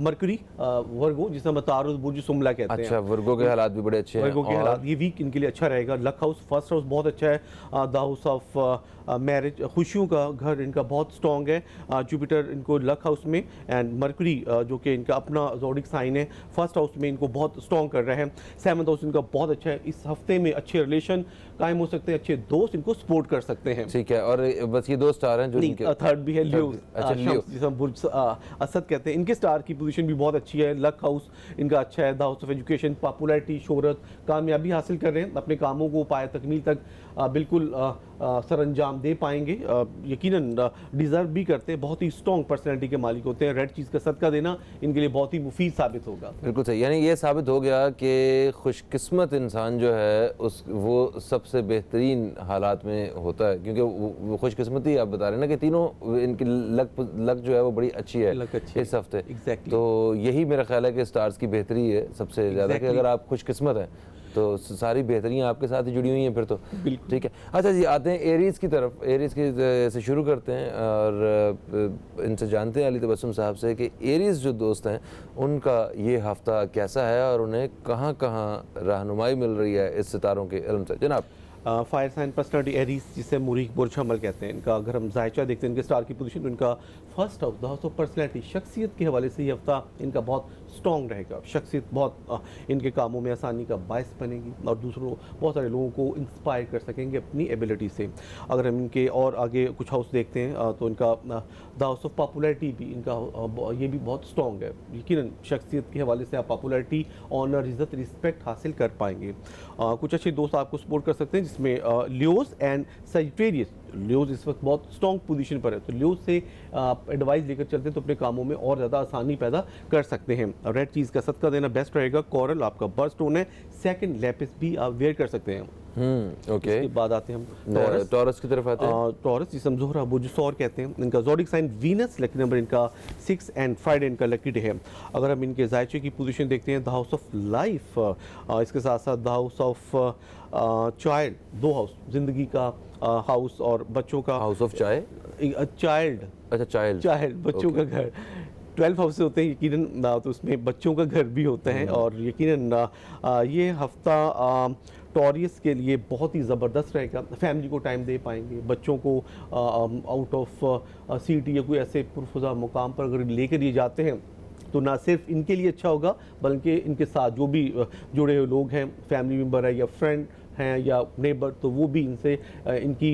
मरकरी, वर्गो, जिसे हम तारुद बुर्ज सुमला कहते हैं। अच्छा, वर्गो के हालात भी बड़े अच्छे हैं। वर्गो के हालात ये वीक इनके लिए अच्छा रहेगा। लक हाउस, फर्स्ट हाउस बहुत अच्छा है। द हाउस ऑफ मैरिज, खुशियों का घर इनका बहुत स्ट्रॉन्ग है। जुपिटर इनको लक हाउस में, एंड मरकरी जो कि इनका अपना ज़ोडिक साइन है, फर्स्ट हाउस में इनको बहुत स्ट्रॉन्ग कर रहे हैं। सेवंथ हाउस इनका बहुत अच्छा है। इस हफ्ते में अच्छे रिलेशन कायम हो सकते हैं, अच्छे दोस्त इनको सपोर्ट कर सकते हैं। ठीक है, और बस ये 2 स्टार हैं जो इनके। थर्ड भी है लियो। अच्छा, लियो, जिसे हम बुर्ज असद कहते हैं। इनके स्टार की पोजीशन भी बहुत अच्छी है। लक हाउस इनका अच्छा है। The house of education, popularity, शोहरत, कामयाबी हासिल कर रहे हैं, अपने कामों को पाए तकमील तक बिल्कुल सर अंजाम दे पाएंगे। यकीनन डिज़र्व भी करते हैं, बहुत ही स्ट्रॉन्ग पर्सनैलिटी के मालिक होते हैं। रेड चीज़ का सदका देना इनके लिए बहुत ही मुफीद साबित होगा। बिल्कुल सही। यानी ये साबित हो गया कि खुशकिस्मत इंसान जो है उस वो सबसे बेहतरीन हालात में होता है, क्योंकि वो खुशकिस्मती आप बता रहे हैं ना कि तीनों इनकी लक जो है वो बड़ी अच्छी है लक अच्छी इस हफ्ते। Exactly. तो यही मेरा ख्याल है कि स्टार्स की बेहतरी है सबसे ज़्यादा, कि Exactly. अगर आप खुशकिस्मत हैं तो सारी बेहतरियाँ आपके साथ ही जुड़ी हुई हैं फिर तो। बिल्कुल। ठीक है, अच्छा जी, आते हैं एरीज़ की तरफ। एरीज़ की से शुरू करते हैं और इनसे जानते हैं अली तबस्सुम साहब से कि एरीज़ जो दोस्त हैं उनका ये हफ़्ता कैसा है और उन्हें कहाँ कहाँ रहनुमाई मिल रही है इस सितारों के इल्म से। जनाब, फायर साइन पर्सनालिटी एरीज, जिसे मुरीख बुर्ज हमल कहते हैं, इनका अगर हम जायचा देखते हैं इनके स्टार की पोजीशन, तो इनका first house the house of personality, शख्सियत के हवाले से ये हफ्ता इनका बहुत स्ट्रॉन्ग रहेगा। शख्सियत बहुत इनके कामों में आसानी का बायस बनेगी और दूसरों बहुत सारे लोगों को इंस्पायर कर सकेंगे अपनी एबिलिटी से। अगर हम इनके और आगे कुछ हाउस देखते हैं तो इनका द हाउस ऑफ पॉपुलैरिटी भी इनका ये भी बहुत स्ट्रॉन्ग है। यकीनन शख्सियत के हवाले से आप पॉपुलैरिटी, ऑनर, इज़्ज़त, रिस्पेक्ट हासिल कर पाएंगे। कुछ अच्छे दोस्त आपको सपोर्ट कर सकते हैं, जिसमें लियोस एंड सजिटेरियस। लियोस इस वक्त बहुत स्ट्रॉन्ग पोजीशन पर है, तो लियोस से आप एडवाइस लेकर चलते हैं तो अपने कामों में और ज़्यादा आसानी पैदा कर सकते हैं। रेड चीज़ का सदका देना बेस्ट रहेगा। कोरल आपका बर्स्ट स्टोन है। सेकंड लेपिस भी आप वेयर कर सकते हैं। ओके, इसके बाद आते हैं हम टॉरस की तरफ आते हैं। टॉरस जिसे हम ज़ोहरा बुर्ज सौर कहते हैं, इनका zodiac sign Venus, lucky number इनका 6 एंड फ्राइडे इनका लकी डे है। अगर हम इनके जायचे की पोजीशन देखते हैं, द हाउस ऑफ लाइफ, इसके साथ साथ द हाउस ऑफ चाइल्ड, दो हाउस, ज़िंदगी का हाउस और बच्चों का हाउस ऑफ चाय, चाइल्ड, अच्छा चाइल्ड, बच्चों का घर। 12 हाउस से होते हैं यकीनन, तो उसमें बच्चों का घर भी होता है। और यकीनन ये हफ्ता टॉरियस के लिए बहुत ही ज़बरदस्त रहेगा। फैमिली को टाइम दे पाएंगे, बच्चों को आउट ऑफ सिटी या कोई ऐसे पुरफुज़ा मुकाम पर अगर लेकर ये जाते हैं तो ना सिर्फ इनके लिए अच्छा होगा, बल्कि इनके साथ जो भी जुड़े हुए लोग हैं, फैमिली मेम्बर है या फ्रेंड हैं या नेबर, तो वो भी इनसे इनकी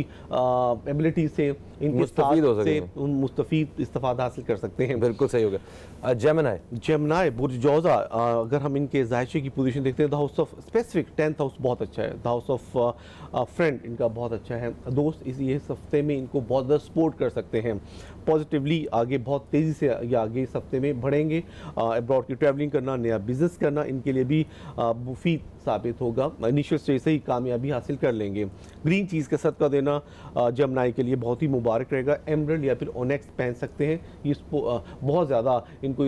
एबिलिटी से, इनके मुस्तफीद हो साथ से सकेंगे। मुस्तफीद इस्तेफादा हासिल कर सकते हैं। बिल्कुल सही हो गया। जेमिनी, जेमिनी बुर्ज जौज़ा, अगर हम इनके जायचे की पोजीशन देखते हैं, the house of specific 10th house बहुत अच्छा है। द हाउस ऑफ फ्रेंड इनका बहुत अच्छा है। दोस्त इस हफ्ते में इनको बहुत ज़्यादा सपोर्ट कर सकते हैं। पॉजिटिवली आगे बहुत तेज़ी से या आगे इस हफ्ते में बढ़ेंगे। अब्रॉड की ट्रैवलिंग करना, नया बिजनेस करना इनके लिए भी मुफीद साबित होगा। इनिशियल स्टेज से ही कामयाबी हासिल कर लेंगे। ग्रीन चीज़ का सदका देना जेमिनी के लिए बहुत ही मुबारक रहेगा। एमरल्ड या फिर ओनेक्स पहन सकते हैं, ये बहुत ज़्यादा इनको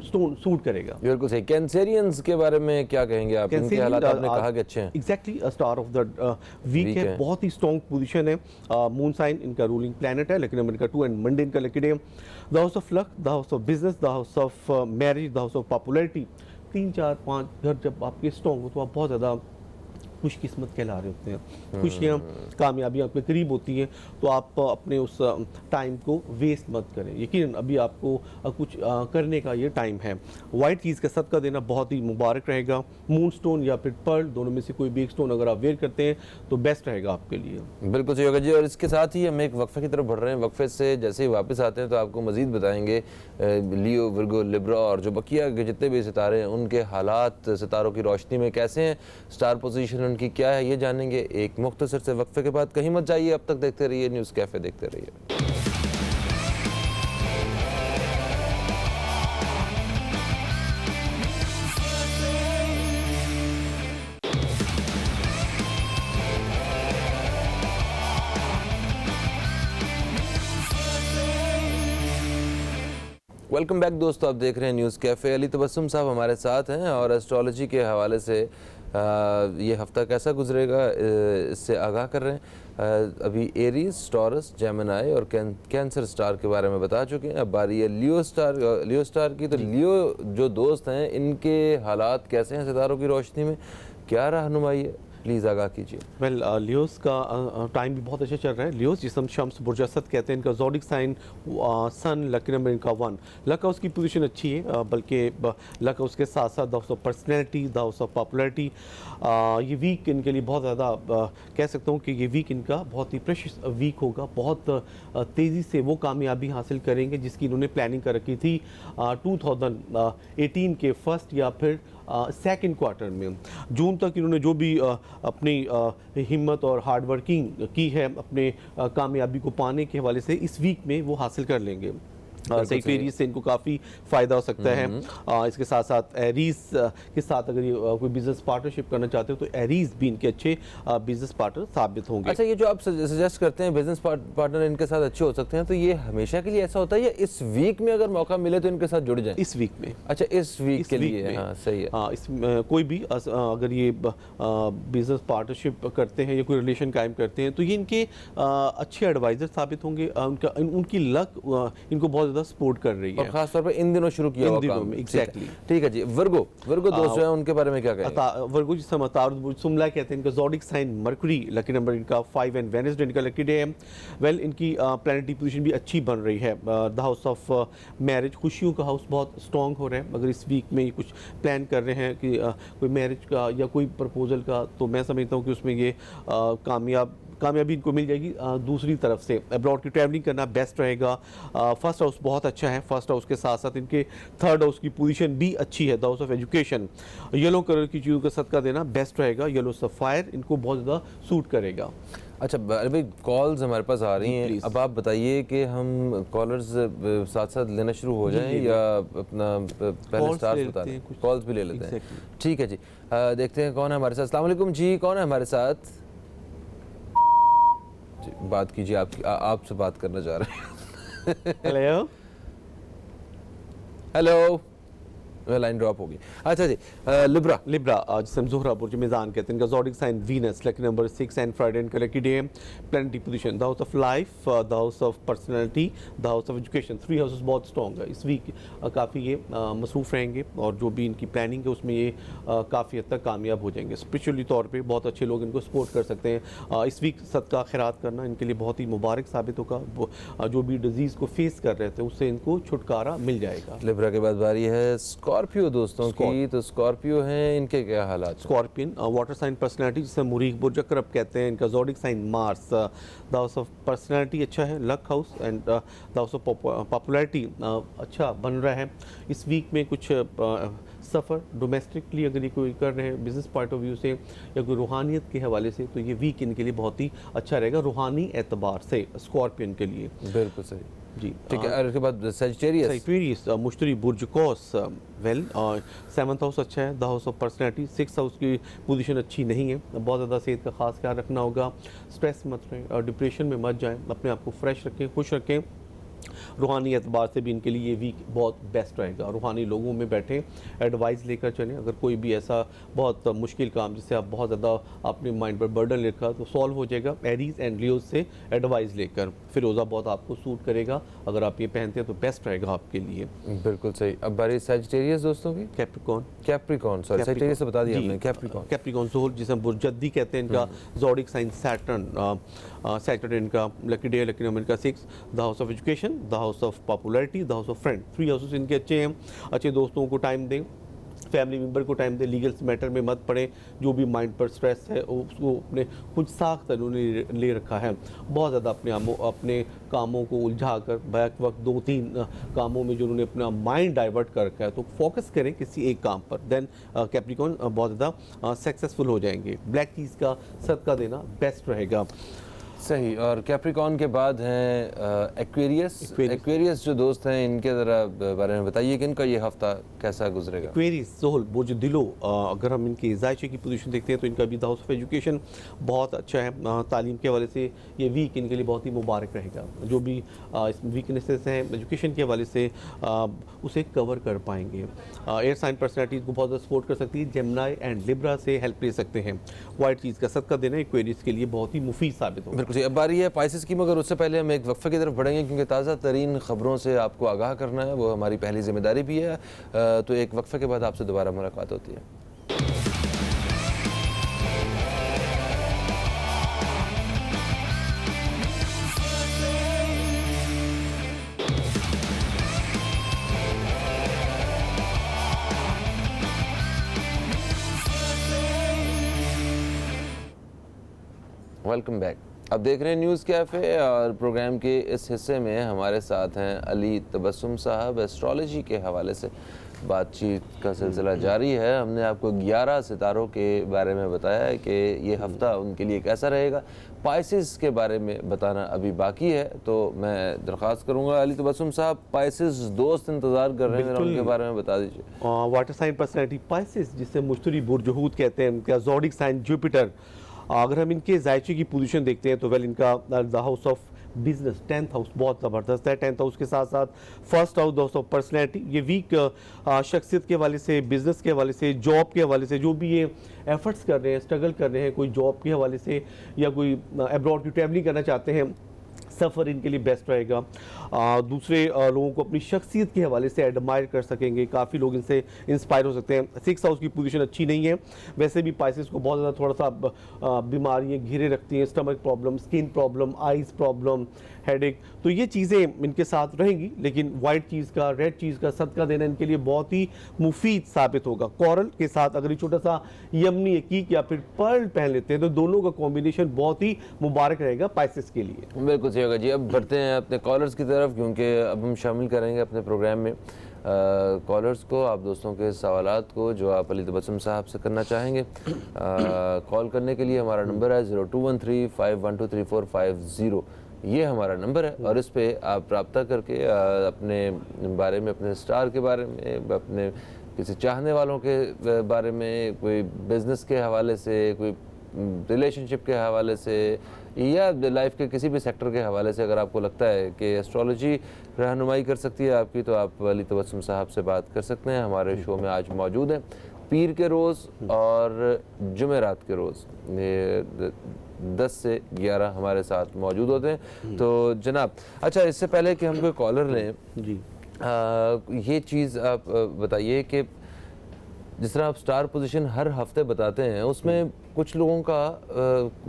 स्टोन सूट करेगा। बिल्कुल सही। कैंसेरियंस के बारे में क्या कहेंगे आप? इनके हालात आपने कहा कि अच्छे हैं। Exactly, star of the week है, बहुत ही स्ट्रॉन्ग पोजीशन है। मून साइन इनका रूलिंग प्लैनेट है, लेकिन इनका 2 एंड मंडे इनका lucky day. The house of luck, the house of business, the house of marriage, the house of popularity, 3, 4, 5 घर जब आपके स्ट्रॉन्ग हो तो आप बहुत ज़्यादा खुशकिस्मत कहला रहे होते हैं। खुशियाँ, कामयाबियाँ आपके करीब होती हैं, तो आप अपने उस टाइम को वेस्ट मत करें। यकीनन अभी आपको कुछ करने का ये टाइम है। वाइट चीज़ का सदका देना बहुत ही मुबारक रहेगा। मून स्टोन या फिर पर्ल, दोनों में से कोई भी एक स्टोन अगर आप वेयर करते हैं तो बेस्ट रहेगा आपके लिए। बिल्कुल सही होगा जी। और इसके साथ ही हम एक वक्फे की तरफ बढ़ रहे हैं। वक्फे से जैसे ही वापस आते हैं तो आपको मज़ीद बताएंगे लियो, विर्गो, लिब्रा और जो बकिया के जितने भी सितारे हैं उनके हालात सितारों की रोशनी में कैसे हैं, स्टार पोजीशन उनकी क्या है, ये जानेंगे एक मुख्तसर से वक्फे के बाद। कहीं मत जाइए, अब तक देखते रहिए न्यूज़ कैफ़े, देखते रहिए। वेलकम बैक दोस्तों, आप देख रहे हैं न्यूज़ कैफ़े। अली तबस्सुम साहब हमारे साथ हैं और एस्ट्रोलॉजी के हवाले से ये हफ़्ता कैसा गुजरेगा इससे आगाह कर रहे हैं। अभी एरीज, टॉरस, जेमिनी और कैंसर स्टार के बारे में बता चुके हैं। अब बारी है लियो स्टार की। तो लियो जो दोस्त हैं इनके हालात कैसे हैं सितारों की रोशनी में, क्या रहनुमाई है, प्लीज़ आगाह कीजिए। वेल, लियोस का टाइम भी बहुत अच्छा चल रहा है। लियोस जिसम शम्स बुर्ज असद कहते हैं, इनका ज़ोडिक साइन सन, लकी नंबर इनका 1। लक हाउस की पोजीशन अच्छी है, बल्कि लक हाउस के साथ साथ the house of personality, the house of popularity. ये वीक इनके लिए बहुत ज़्यादा कह सकता हूँ कि ये वीक इनका बहुत ही प्रेशियस वीक होगा। बहुत तेज़ी से वो कामयाबी हासिल करेंगे जिसकी इन्होंने प्लानिंग कर रखी थी 2018 के फर्स्ट या फिर सेकंड क्वार्टर में। जून तक इन्होंने जो भी अपनी हिम्मत और हार्ड वर्किंग की है अपने कामयाबी को पाने के हवाले से, इस वीक में वो हासिल कर लेंगे। सेजिटेरियस से इनको काफ़ी फ़ायदा हो सकता है। इसके साथ साथ एरीज के साथ अगर ये कोई बिजनेस पार्टनरशिप करना चाहते हो तो एरीज भी इनके अच्छे बिजनेस पार्टनर साबित होंगे। अच्छा, ये जो आप सजेस्ट करते हैं बिजनेस पार्टनर इनके साथ अच्छे हो सकते हैं, तो ये हमेशा के लिए ऐसा होता है या इस वीक में अगर मौका मिले तो इनके साथ जुड़ जाए? इस वीक में। अच्छा, इस वीक के लिए। हाँ, सही है। हाँ, इस कोई भी अगर ये बिजनेस पार्टनरशिप करते हैं या कोई रिलेशन कायम करते हैं तो ये इनके अच्छे एडवाइजर साबित होंगे। उनकी लक इनको बहुत ज़्यादा सपोर्ट कर रही है, और खास तौर पे इन दिनों शुरू किया हुआ काम। एग्जैक्टली। ठीक है जी। वर्गो दोस्त जो है उनके बारे में क्या कहें? वर्गो जिसे हम तारुद बुर्ज सुमला कहते हैं, इनका zodiac sign Mercury, lucky number इनका 5 एंड वेडनेसडे इनका लकी डे है। वेल, इनकी प्लैनेटरी पोजीशन भी अच्छी बन रही है। द हाउस ऑफ मैरिज, खुशियों का हाउस बहुत स्ट्रॉन्ग हो रहा है। अगर इस वीक में ये कुछ प्लान कर रहे हैं कि कोई मैरिज का या कोई प्रपोजल का, तो मैं समझता हूँ कि उसमें ये कामयाबी इनको मिल जाएगी। दूसरी तरफ से अब्रॉड की ट्रैवलिंग करना बेस्ट रहेगा। फर्स्ट हाउस बहुत अच्छा है। फर्स्ट हाउस के साथ साथ इनके थर्ड हाउस की पोजीशन भी अच्छी है। The house of education, yellow colour की चीज़ों का सदका देना बेस्ट रहेगा। येलो सफ़ायर इनको बहुत ज़्यादा सूट करेगा। अच्छा भाई, कॉल्स हमारे पास आ रही हैं। अब आप बताइए कि हम कॉलर्स साथ साथ लेना शुरू हो जाएं या अपना पहले स्टार्स बता दें? कॉल्स भी ले लेते हैं। ठीक है जी। देखते हैं कौन है हमारे साथ। अस्सलाम वालेकुम जी, कौन है हमारे साथ? बात कीजिए, आपसे बात करना चाह रहे हैं। हेलो हेलो, लाइन ड्रॉप होगी। अच्छा जी। लिब्रा जिसे हम ज़ोहरा बुर्ज मिज़ान कहते हैं, इनका zodiac sign Venus, lucky number 6 and Friday इनका lucky day. Planetary position the house of life, the house of personality, the house of education. 3 houses बहुत स्ट्रॉन्ग है। इस वीक काफ़ी ये मसरूफ़ रहेंगे और जो भी इनकी प्लानिंग है उसमें ये काफ़ी हद तक कामयाब हो जाएंगे। स्पिरिचुअली तौर पर बहुत अच्छे लोग इनको सपोर्ट कर सकते हैं। इस वीक सदका खैरात करना इनके लिए बहुत ही मुबारक साबित होगा। जो भी डिजीज़ को फेस कर रहे थे उससे इनको छुटकारा मिल जाएगा। लिब्रा के बाद बारी है स्कॉर्पियो दोस्तों की। तो स्कॉर्पियो हैं, इनके क्या हालात? स्कॉर्पियन वाटर साइन पर्सनालिटी, जिसे मुरीख बुर्ज अकरब कहते हैं, इनका zodiac sign Mars. The house of personality अच्छा है, luck house and the house of popularity अच्छा बन रहा है। इस वीक में कुछ सफ़र डोमेस्टिकली अगर ये कोई कर रहे हैं बिजनेस पॉइंट ऑफ व्यू से या कोई रूहानियत के हवाले से, तो ये वीक इनके लिए बहुत ही अच्छा रहेगा रूहानी एतबार से स्कॉर्पियन के लिए। बिल्कुल सही जी। ठीक है। और उसके बाद सजिटेरियस मुश्तरी बुर्ज कौस, वेल 7th हाउस अच्छा है। The house of personality, 6th house की पोजीशन अच्छी नहीं है। बहुत ज़्यादा सेहत का खास ख्याल रखना होगा। स्ट्रेस मत रहें और डिप्रेशन में मत जाएं। अपने आप को फ्रेश रखें, खुश रखें। रूहानी एतबार से भी इनके लिए ये वीक बहुत बेस्ट रहेगा। रूहानी लोगों में बैठें, एडवाइस लेकर चलें। अगर कोई भी ऐसा बहुत मुश्किल काम जिससे आप बहुत ज़्यादा अपने माइंड पर बर्डन लेकर तो सॉल्व हो जाएगा एरीज एंड लियोज से एडवाइस लेकर। फिरोज़ा बहुत आपको सूट करेगा। अगर आप ये पहनते हैं तो बेस्ट रहेगा आपके लिए। बिल्कुल सही। अब बारी सजिटेरियस दोस्तों की। कैप्रिकॉन सॉरी सजिटेरियस से बता दिया हमने। कैप्रिकॉन ज़ोहर जिसे हम बुर्जद्दी कहते हैं, इनका ज़ोडिक साइन सैटर्न इनका लकी डे, लकी नंबर इनका 6। The house of education, the house of popularity, the house of friend. 3 houses इनके अच्छे हैं। अच्छे दोस्तों को टाइम दें, फैमिली मेम्बर को टाइम दें, लीगल मैटर में मत पड़े। जो भी माइंड पर स्ट्रेस है उसको अपने खुद साख्त उन्होंने ले रखा है। बहुत ज़्यादा अपने कामों को उलझा कर बैक वक्त 2-3 कामों में जो उन्होंने अपना माइंड डाइवर्ट कर रखा है, तो फोकस करें किसी एक काम पर। देन कैप्रिकॉन बहुत ज़्यादा सक्सेसफुल हो जाएंगे। ब्लैक चीज़ का सदका देना बेस्ट रहेगा। सही। और कैप्रिकॉन के बाद हैं एक्वेरियस जो दोस्त हैं, इनके ज़रा बारे में बताइए कि इनका ये हफ्ता कैसा गुजरेगा। एक्वेरियस ज़ोहल बुर्ज दिलो, अगर हम इनकी जायचे की पोजीशन देखते हैं तो इनका भी द हाउस ऑफ एजुकेशन बहुत अच्छा है। तालीम के हवाले से ये वीक इनके लिए बहुत ही मुबारक रहेगा। जो भी इसमें वीकनेसेस हैं एजुकेशन के हवाले से उसे कवर कर पाएंगे। एयर साइन पर्सनैलिटीज़ को बहुत ज़्यादा सपोर्ट कर सकती है। जेमिनी एंड लिब्रा से हेल्प ले सकते हैं। वाइट चीज़ का सदका देना एक्वेरियस के लिए बहुत ही मुफीद साबित होगा। अब बारी है पाइसेस की, मगर उससे पहले हम एक वक्फे की तरफ बढ़ेंगे क्योंकि ताज़ा तरीन ख़बरों से आपको आगाह करना है, वो हमारी पहली जिम्मेदारी भी है। तो एक वक्फे के बाद आपसे दोबारा मुलाकात होती है। Welcome back. अब देख रहे हैं न्यूज़ कैफ़े और प्रोग्राम के इस हिस्से में हमारे साथ हैं अली तबस्सुम साहब एस्ट्रोलॉजी के हवाले से बातचीत का सिलसिला जारी है। हमने आपको 11 सितारों के बारे में बताया है कि ये हफ्ता उनके लिए कैसा रहेगा। पाइसेस के बारे में बताना अभी बाकी है, तो मैं दरख्वास्त करूंगा अली तबस्सुम साहब, पाइसेस दोस्त इंतज़ार कर रहे हैं, उनके बारे में बता दीजिए। वाटर साइन पर्सनैलिटी पाइसेस, जिसे मुश्तरी बुर्जहूद कहते हैं, इनका ज़ोडिक साइन जुपिटर। अगर हम इनके जायचे की पोजीशन देखते हैं तो वेल इनका the house of business 10th house बहुत ज़बरदस्त है। 10th हाउस के साथ साथ first house house of personality, ये वीक शख्सियत के हवाले से, बिजनेस के हवाले से, जॉब के हवाले से, जो भी ये एफर्ट्स कर रहे हैं, स्ट्रगल कर रहे हैं, कोई जॉब के हवाले से या कोई अब्रॉड की ट्रैवलिंग करना चाहते हैं, सफ़र इनके लिए बेस्ट रहेगा। दूसरे लोगों को अपनी शख्सियत के हवाले से एडमायर कर सकेंगे, काफ़ी लोग इनसे इंस्पायर हो सकते हैं। 6th हाउस की पोजीशन अच्छी नहीं है, वैसे भी पाइसेस को बहुत ज़्यादा थोड़ा सा बीमारियाँ घेरे रखती हैं, stomach problem, skin problem, eyes problem, headache, तो ये चीज़ें इनके साथ रहेंगी। लेकिन वाइट चीज़ का, रेड चीज़ का सदका देना इनके लिए बहुत ही मुफीद साबित होगा। कॉरल के साथ अगर ये छोटा सा यमनी यकीक या फिर पर्ल पहन लेते हैं तो दोनों का कॉम्बिनेशन बहुत ही मुबारक रहेगा पाइसेस के लिए। बिल्कुल सही होगा जी। अब बढ़ते हैं अपने कॉलर्स की तरफ, क्योंकि अब हम शामिल करेंगे अपने प्रोग्राम में कॉलर्स को, आप दोस्तों के सवालात को जो आप अली तबस्सुम साहब से करना चाहेंगे। कॉल करने के लिए हमारा नंबर है 0213512345 ये हमारा नंबर है, और इस पे आप रब्ता करके अपने बारे में, अपने स्टार के बारे में, अपने किसी चाहने वालों के बारे में, कोई बिज़नेस के हवाले से, कोई रिलेशनशिप के हवाले से, या लाइफ के किसी भी सेक्टर के हवाले से अगर आपको लगता है कि एस्ट्रोलॉजी रहनुमाई कर सकती है आपकी, तो आप अली तबस्सुम साहब से बात कर सकते हैं। हमारे शो में आज मौजूद हैं पीर के रोज़ और जुमेरात के रोज़, ये 10 से 11 हमारे साथ मौजूद होते हैं। तो जनाब, अच्छा, इससे पहले कि हम कोई कॉलर लें जी, ये चीज़ आप बताइए कि जिस तरह आप स्टार पोजीशन हर हफ्ते बताते हैं, उसमें कुछ लोगों का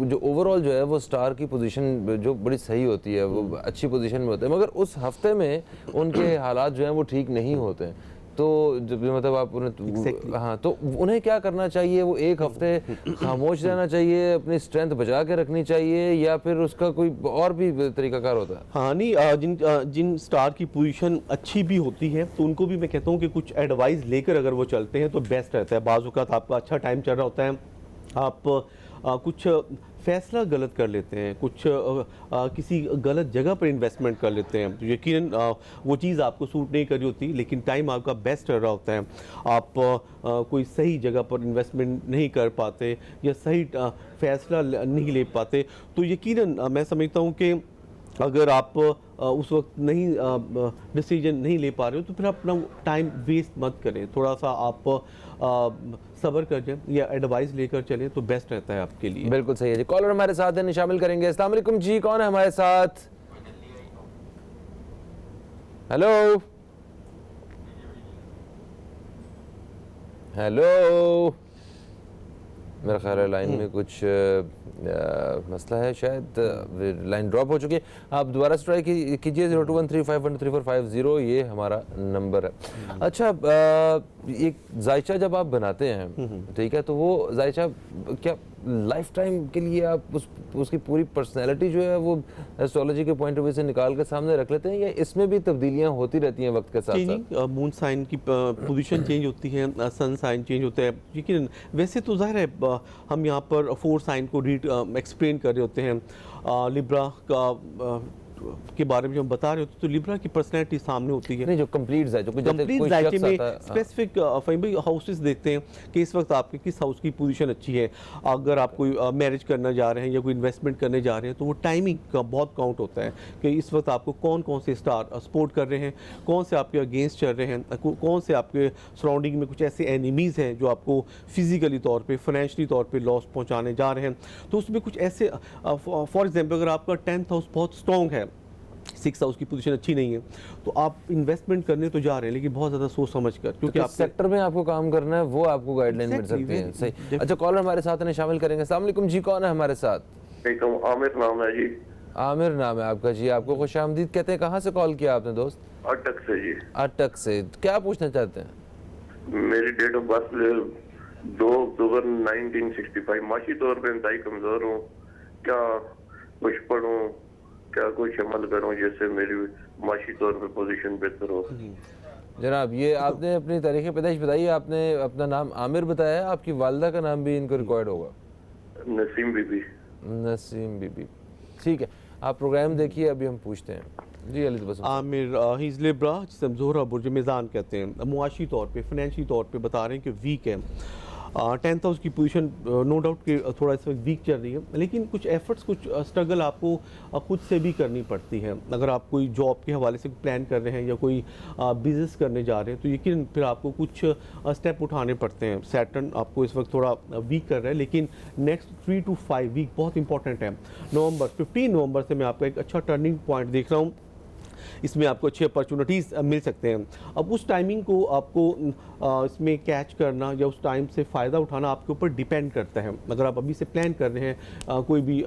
जो ओवरऑल जो है वो स्टार की पोजीशन जो बड़ी सही होती है, वो अच्छी पोजीशन में होते हैं, मगर उस हफ्ते में उनके हालात जो हैं वो ठीक नहीं होते हैं। तो जब मतलब आप उन्हें हाँ, तो उन्हें क्या करना चाहिए? वो एक हफ्ते खामोश रहना चाहिए, अपनी स्ट्रेंथ बचा के रखनी चाहिए, या फिर उसका कोई और भी तरीकाकार होता है? हाँ नहीं, जिन स्टार की पोजीशन अच्छी भी होती है तो उनको भी मैं कहता हूँ कि कुछ एडवाइस लेकर अगर वो चलते हैं तो बेस्ट रहता है। बाज़ औक़ात आपका अच्छा टाइम चल रहा होता है, आप कुछ फैसला गलत कर लेते हैं, कुछ किसी गलत जगह पर इन्वेस्टमेंट कर लेते हैं, तो यकीनन वो चीज़ आपको सूट नहीं कर रही होती, लेकिन टाइम आपका बेस्ट रह रहा होता है, आप कोई सही जगह पर इन्वेस्टमेंट नहीं कर पाते या सही फैसला नहीं ले पाते, तो यकीनन मैं समझता हूँ कि अगर आप उस वक्त नहीं डिसीजन नहीं ले पा रहे हो तो फिर अपना टाइम वेस्ट मत करें, थोड़ा सा आप सब्र कर जाए या एडवाइस लेकर चलें तो बेस्ट रहता है आपके लिए। बिल्कुल सही है जी। कॉलर हमारे साथ है, शामिल करेंगे। अस्सलाम वालेकुम जी, कौन है हमारे साथ? हेलो हेलो, मेरा ख्याल है लाइन में कुछ मसला है, शायद लाइन ड्रॉप हो चुकी है। आप दोबारा से ट्राई कीजिए। 0213512345 ये हमारा नंबर है। अच्छा, एक जायचा जब आप बनाते हैं, ठीक है, तो वो जायचा क्या लाइफ टाइम के लिए आप उसकी पूरी पर्सनैलिटी जो है वो एस्ट्रोलॉजी के पॉइंट ऑफ व्यू से निकाल कर सामने रख लेते हैं, या इसमें भी तब्दीलियां होती रहती हैं वक्त के साथ साथ? मून साइन की पोजीशन चेंज होती है, सन साइन चेंज होता है, लेकिन वैसे तो जाहिर है हम यहाँ पर 4 साइन को एक्सप्लेन कर रहे होते हैं। लिब्रा का के बारे में जो हम बता रहे होते तो लिब्रा की पर्सनैलिटी सामने होती है। नहीं, जो कंप्लीट जायचे में स्पेसिफिक फैमिली हाउसेस देखते हैं कि इस वक्त आपके किस हाउस की पोजीशन अच्छी है। अगर आप कोई मैरिज करना जा रहे हैं या कोई इन्वेस्टमेंट करने जा रहे हैं तो वो टाइमिंग का बहुत काउंट होता है कि इस वक्त आपको कौन कौन से स्टार सपोर्ट कर रहे हैं, कौन से आपके अगेंस्ट चल रहे हैं, कौन से आपके सराउंडिंग में कुछ ऐसे एनिमीज़ हैं जो आपको फिजिकली तौर पर, फाइनेंशियली तौर पर लॉस पहुँचाने जा रहे हैं। तो उसमें कुछ ऐसे, फॉर एग्जाम्पल अगर आपका 10th हाउस बहुत स्ट्रॉन्ग है, 6th हाउस की पोजीशन अच्छी नहीं है, तो आप इन्वेस्टमेंट करने तो जा रहे हैं लेकिन बहुत ज़्यादा सोच समझ कर, क्योंकि आप सेक्टर में आपको काम करना है, वो आपको गाइडलाइन मिल सकती है। सही। अच्छा, कॉलर हमारे साथ ने शामिल करेंगे। अस्सलाम वालेकुम जी, कौन है हमारे साथ? आमिर नाम है जी। आमिर नाम है आपका जी, आपको खुशामदीद कहते हैं। कहाँ से कॉल किया आपने दोस्त? अटक से जी। अटक से। क्या पूछना चाहते हैं? मेरी डेट ऑफ बर्थ 2 अक्टूबर 1965। माशी तौर पर इंतहाई कमजोर हूँ, क्या कुछ पढ़ूं, क्या कुछ अमल करूं जिससे मेरी माशी तौर पे पोजीशन बेहतर हो? जनाब, ये आपने अपनी तारीख पैदाइश बताई, आपने अपना नाम आमिर बताया, आपकी वालदा का नाम भी इनको रिकॉर्ड होगा? नसीम बीबी। नसीम बीबी, ठीक है। आप प्रोग्राम देखिए, अभी हम पूछते हैं जी। अली बस आमिर ही इज़ लिब्रा, जिसे हम ज़ोहरा बुर्ज मिज़ान कहते हैं। मुआशी तौर पे, फाइनेंशियल तौर पे बता रहे हैं कि वीक है। 10th हाउस की पोजीशन नो डाउट कि थोड़ा इस वक्त वीक चल रही है, लेकिन कुछ एफर्ट्स, कुछ स्ट्रगल आपको खुद से भी करनी पड़ती है। अगर आप कोई जॉब के हवाले से प्लान कर रहे हैं या कोई बिजनेस करने जा रहे हैं, तो यकीन फिर आपको कुछ स्टेप उठाने पड़ते हैं। सैटर्न आपको इस वक्त थोड़ा वीक कर रहा है, लेकिन नेक्स्ट 3 to 5 वीक बहुत इंपॉर्टेंट है। 15 नवंबर से मैं आपका एक अच्छा टर्निंग पॉइंट देख रहा हूँ, इसमें आपको अच्छी अपॉर्चुनिटीज़ मिल सकते हैं। अब उस टाइमिंग को आपको इसमें कैच करना या उस टाइम से फ़ायदा उठाना आपके ऊपर डिपेंड करता है। अगर आप अभी से प्लान कर रहे हैं कोई भी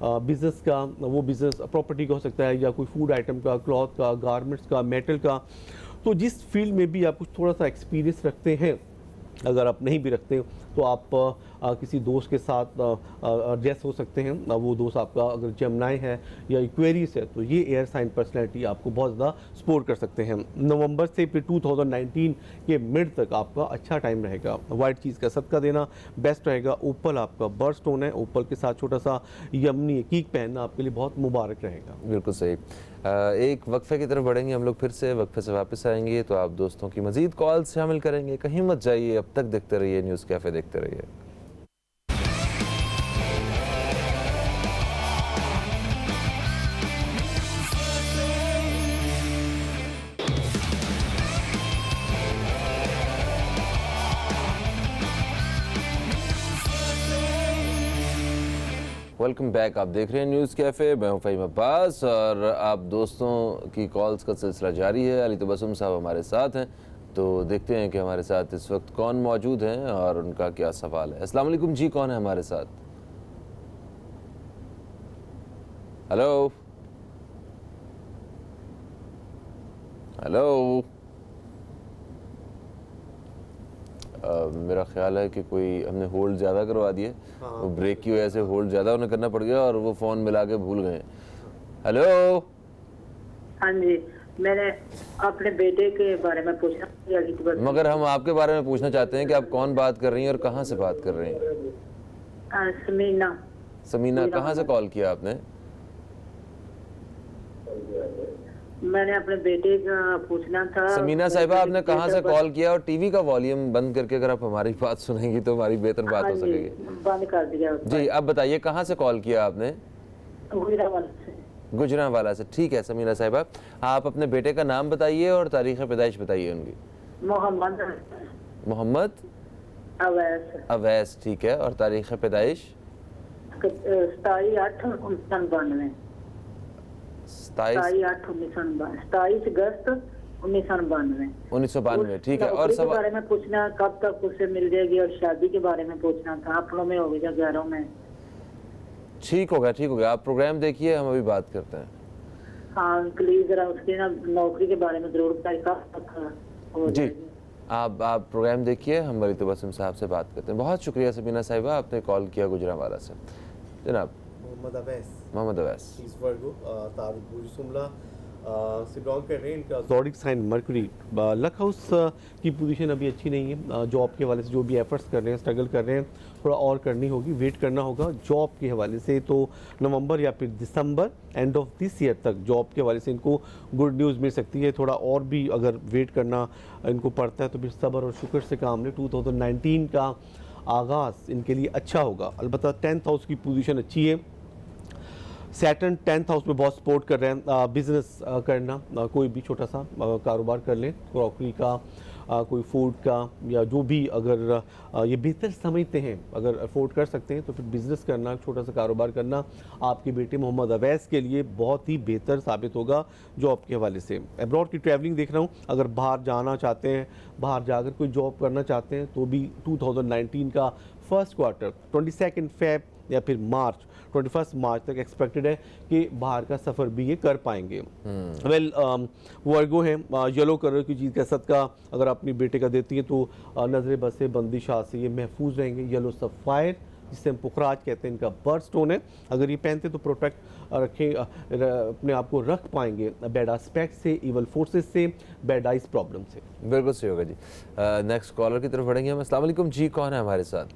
बिज़नेस का, वो बिज़नेस प्रॉपर्टी का हो सकता है या कोई फूड आइटम का, क्लॉथ का, गारमेंट्स का, मेटल का, तो जिस फील्ड में भी आप कुछ थोड़ा सा एक्सपीरियंस रखते हैं, अगर आप नहीं भी रखते तो आप किसी दोस्त के साथ एडजस्ट हो सकते हैं। वो दोस्त आपका अगर जेमिनी है या एक्वेरियस है, तो ये एयर साइन पर्सनैलिटी आपको बहुत ज़्यादा सपोर्ट कर सकते हैं। नवंबर से फिर 2019 के मिड तक आपका अच्छा टाइम रहेगा। वाइट चीज़ का सदका देना बेस्ट रहेगा। ओपल आपका बर्ड स्टोन है, ओपल के साथ छोटा सा यमनी कीक पहनना आपके लिए बहुत मुबारक रहेगा। बिल्कुल सही। एक वक्फे की तरफ बढ़ेंगे हम लोग, फिर से वक्फे से वापस आएंगे तो आप दोस्तों की मजीद कॉल्स शामिल करेंगे। कहीं मत जाइए, अब तक देखते रहिए न्यूज़ कैफ़े, देखते रहिए। वेलकम बैक, आप देख रहे हैं न्यूज़ कैफ़े। मैं हूं फ़हीम अब्बास और आप दोस्तों की कॉल्स का सिलसिला जारी है। अली तबस्सुम साहब हमारे साथ हैं, तो देखते हैं कि हमारे साथ इस वक्त कौन मौजूद हैं और उनका क्या सवाल है। अस्सलाम वालेकुम जी, कौन है हमारे साथ? Hello hello. मेरा ख्याल है कि कोई हमने होल्ड ज़्यादा करवा दिए, वो ब्रेक की वजह से होल्ड ज़्यादा उन्हें करना पड़ गया और वो फ़ोन मिला के भूल गए। हेलो। हाँ जी, मैंने अपने बेटे के बारे में पूछना। मगर हम आपके बारे में पूछना चाहते हैं कि आप कौन बात कर रही हैं और कहाँ से बात कर रही हैं? समीना। समीना, कहाँ से कॉल किया आपने? मैंने अपने बेटे का पूछना था। समीना साहिबा, आपने कहाँ से कॉल किया? और टीवी का वॉल्यूम बंद करके अगर आप हमारी बात सुनेंगी तो हमारी बेहतर बात हो सकेगी। बंद कर दिया जी, अब बताइए कहाँ से कॉल किया आपने? गुजरावाला से। गुजरावाला से, ठीक है समीना साहिबा, आप अपने बेटे का नाम बताइए और तारीख पैदाइश बताइए उनकी। मोहम्मद अवैस। अवैस, ठीक है, और तारीख पैदाइश? 27/8/1992। 27 अगस्त 1992, ठीक है। और सब बारे में पूछना, कब तक उसे मिल जाएगी, और शादी के बारे में पूछना था। अपनों में हो गया, ग्यारहों में। ठीक हो गया, ठीक हो गया। आप प्रोग्राम देखिए, हम अभी बात करते हैं। हाँ प्लीज जरा उसकी ना नौकरी के बारे में जरूर बताइए, कब तक हो जी। जाएगी। आप प्रोग्राम देखिए, हम अली तबस्सुम साहब से बात करते हैं। बहुत शुक्रिया समीना साहिबा, आपने कॉल किया गुजरावाला से। जनाब मोहम्मद अवैस से बिलोंग कर रहे हैं। इनका zodiac sign Mercury. Luck house की पोजीशन अभी अच्छी नहीं है। जॉब के हवाले से जो भी एफर्ट्स कर रहे हैं, स्ट्रगल कर रहे हैं, थोड़ा और करनी होगी, वेट करना होगा। जॉब के हवाले से तो नवंबर या फिर दिसंबर एंड ऑफ दिस ईयर तक जॉब के हवाले से इनको गुड न्यूज़ मिल सकती है। थोड़ा और भी अगर वेट करना इनको पड़ता है तो फिर सब्र और शुक्र से काम लें। 2019 का आगाज़ इनके लिए अच्छा होगा। अलबत्ता 10th हाउस की पोजीशन अच्छी है। सैटर्न 10th हाउस में बहुत सपोर्ट कर रहे हैं। बिजनेस करना, कोई भी छोटा सा कारोबार कर लें, क्रॉकरी का, कोई फूड का, या जो भी अगर ये बेहतर समझते हैं, अगर अफोर्ड कर सकते हैं तो फिर बिज़नेस करना, छोटा सा कारोबार करना आपके बेटे मोहम्मद अवैस के लिए बहुत ही बेहतर साबित होगा जॉब के हवाले से। अब्रॉड की ट्रैवलिंग देख रहा हूँ, अगर बाहर जाना चाहते हैं, बाहर जाकर कोई जॉब करना चाहते हैं तो भी 2019 का फर्स्ट क्वार्टर 22 फ़ेब या फिर मार्च 21 मार्च तक एक्सपेक्टेड है कि बाहर का सफ़र भी ये कर पाएंगे। वेल वर्गो है, येलो कलर की चीज़ का सदका अगर अपनी बेटे का देती हैं तो नज़र बसे बंदिशाह से ये महफूज रहेंगे। येलो सफ़ायर जिसे हम पुखराज कहते हैं, इनका बर्थ स्टोन है। अगर ये पहनते तो प्रोटेक्ट रखें, अपने आप को रख पाएंगे बैड एस्पेक्ट से, इवल फोर्सेस से, बैड आइज प्रॉब्लम से। बिल्कुल सही होगा जी। नेक्स्ट कॉलर की तरफ बढ़ेंगे हम। अस्सलाम वालेकुम जी, कौन है हमारे साथ?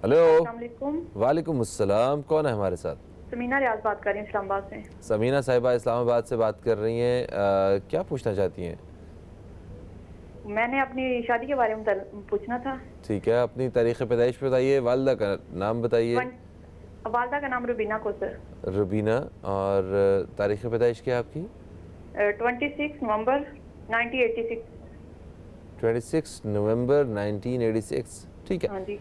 हेलो। वालेकुम अस्सलाम, कौन है हमारे साथ? समीना रियाज बात कर रही हूँ इस्लामाबाद से। समीना साहिबा इस्लामाबाद से बात कर रही हैं, क्या पूछना चाहती हैं? मैंने अपनी शादी के बारे में पूछना था। ठीक है, अपनी तारीख़ पैदाइश बताइए, वालदा का नाम बताइए। वालदा का नाम रुबीना कोसर। रुबीना, और तारीख़ पैदाइश क्या है आपकी? 26 नवंबर 1986। 26 नवंबर 1986, ठीक है। हाँ जी।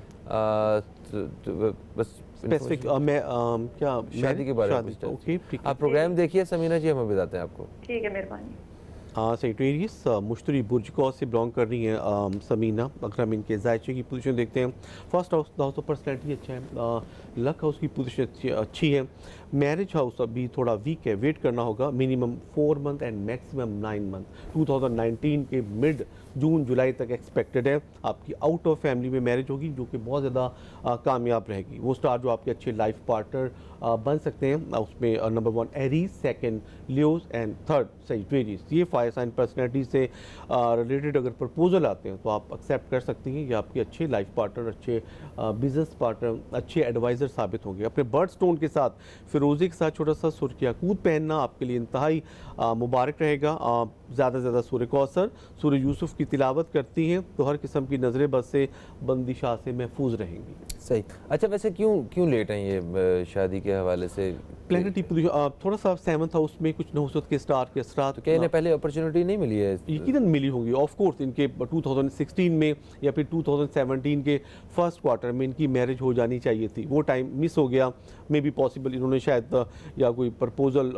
बस स्पेसिफिक मैं क्या शादी के बारे में ओके, ठीक है। आप प्रोग्राम देखिए समीना जी, हमें बताते हैं आपको। ठीक है, मेहरबानी। सेक्रेटरीज मुश्तरी बुर्ज कौस से बिलोंग कर रही हैं समीना। अगर हम इनके जायचे की पोजीशन देखते हैं, first house house of personality अच्छा है, लक हाउस की पोजीशन अच्छी है, मैरिज हाउस अभी थोड़ा वीक है, वेट करना होगा, minimum 4 month and maximum 9 month. 2019 के मिड जून जुलाई तक एक्सपेक्टेड है। आपकी आउट ऑफ फैमिली में मैरिज होगी जो कि बहुत ज़्यादा कामयाब रहेगी। वो स्टार जो आपके अच्छे लाइफ पार्टनर बन सकते हैं, उसमें number 1 Aries, second Leos and third Sagittarius. ये फायर साइन पर्सनैलिटी से रिलेटेड अगर प्रपोजल आते हैं तो आप एक्सेप्ट कर सकती हैं। ये आपके अच्छे लाइफ पार्टनर, अच्छे बिजनेस पार्टनर, अच्छे एडवाइज़र साबित होंगे। अपने बर्थ स्टोन के साथ फिरोज़ी के साथ छोटा सा सुर्ख याकूत पहनना आपके लिए इंतहाई मुबारक रहेगा। ज़्यादा से ज़्यादा सूरह कौसर, सूरह यूसुफ की तिलावत करती हैं तो हर किस्म की नज़रें बस से बंदिशा से महफूज रहेंगी। सही। अच्छा, वैसे क्यों लेट हैं ये शादी के हवाले से? प्लैनेटरी पोजीशन थोड़ा सा 7th हाउस में कुछ नहुसत के स्टार के असरात, तो क्या इन्हें पहले अपॉर्चुनिटी नहीं मिली है? यकीनन मिली होंगी, ऑफ कोर्स। इनके 2016 में या फिर 2017 के फर्स्ट क्वार्टर में इनकी मैरिज हो जानी चाहिए थी, वो टाइम मिस हो गया। मे बी पॉसिबल इन्होंने शायद या कोई प्रपोजल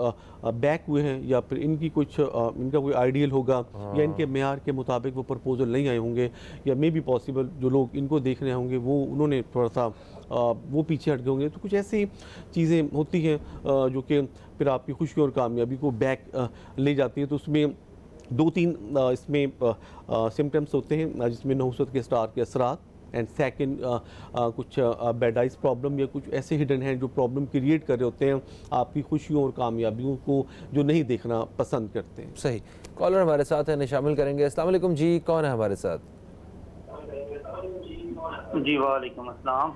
बैक हुए हैं, या फिर इनकी कुछ इनका कोई आइडियल होगा, या इनके मेयार के मुताबिक वो प्रपोजल नहीं आए होंगे, या मे बी पॉसिबल जो लोग इनको देख रहे होंगे वो उन्होंने थोड़ा सा वो पीछे हट गए होंगे। तो कुछ ऐसी चीज़ें होती हैं जो कि फिर आपकी खुशी और कामयाबी को बैक ले जाती है। तो उसमें 2-3 इसमें सिम्टम्स होते हैं जिसमें नहुसत के स्टार के असरात, एंड सेकंड कुछ बैड आइज प्रॉब्लम या कुछ ऐसे हिडन हैं जो प्रॉब्लम क्रिएट कर रहे होते हैं आपकी खुशियों और कामयाबियों को, जो नहीं देखना पसंद करते हैं। सही। कॉलर हमारे साथ हैं, शामिल करेंगे। अस्सलाम वालेकुम जी, कौन है हमारे साथ? जी वालेकुम अस्सलाम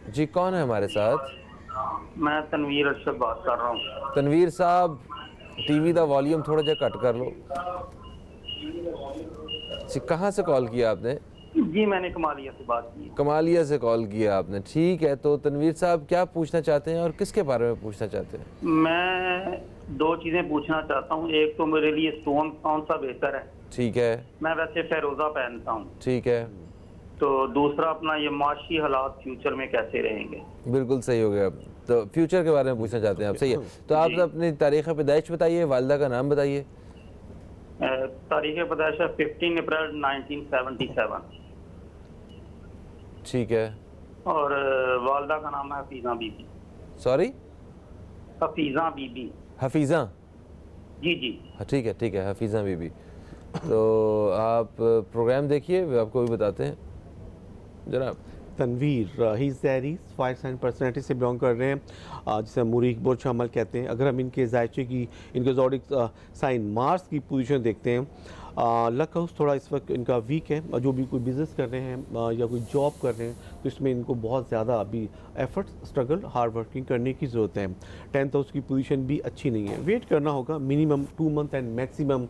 जी, कौन है हमारे साथ? मैं तनवीर अरशद बात कर रहा हूँ। तनवीर साहब, टीवी का वॉल्यूम थोड़ा जा कट कर लो। जी, कहाँ से कॉल किया आपने? जी मैंने कमालिया से बात की। कमालिया से कॉल किया आपने, ठीक है। तो तनवीर साहब क्या पूछना चाहते हैं और किसके बारे में पूछना चाहते हैं? मैं 2 चीज़ें पूछना चाहता हूँ। एक तो मेरे लिए स्टोन कौन सा बेहतर है? ठीक है। मैं वैसे फेरोज़ा पहनता हूँ। ठीक है। तो दूसरा अपना ये माशी हालात फ्यूचर में कैसे रहेंगे? बिल्कुल सही हो गया। तो फ्यूचर के बारे में पूछना चाहते हैं आप, सही है। तो आप अपनी तारीख़ पैदाइश बताइए, वालदा का नाम बताइए। तारीख़ पैदाइश है 15 अप्रैल 1977। ठीक है। और वालदा का नाम है हफीज़ा बीबी। सॉरी? हफीज़ा बीबी। हफीज़ा? जी जी। ठीक है, ठीक है, हफीज़ा बीबी। तो आप प्रोग्राम देखिए, आपको भी बताते हैं जनाब। तनवीर ही एरीज, फायर साइन पर्सनैलिटी से बिलोंग कर रहे हैं, जिसे मुरीख बुर्ज हमल कहते हैं। अगर हम इनके जायचे की, इनके ज़ोडिक साइन मार्स की पोजीशन देखते हैं, लक हाउस थोड़ा इस वक्त इनका वीक है। जो भी कोई बिज़नेस कर रहे हैं या कोई जॉब कर रहे हैं तो इसमें इनको बहुत ज़्यादा अभी एफर्ट, स्ट्रगल, हार्ड वर्किंग करने की ज़रूरत है। 10th हाउस की पोजीशन भी अच्छी नहीं है, वेट करना होगा, minimum 2 month and maximum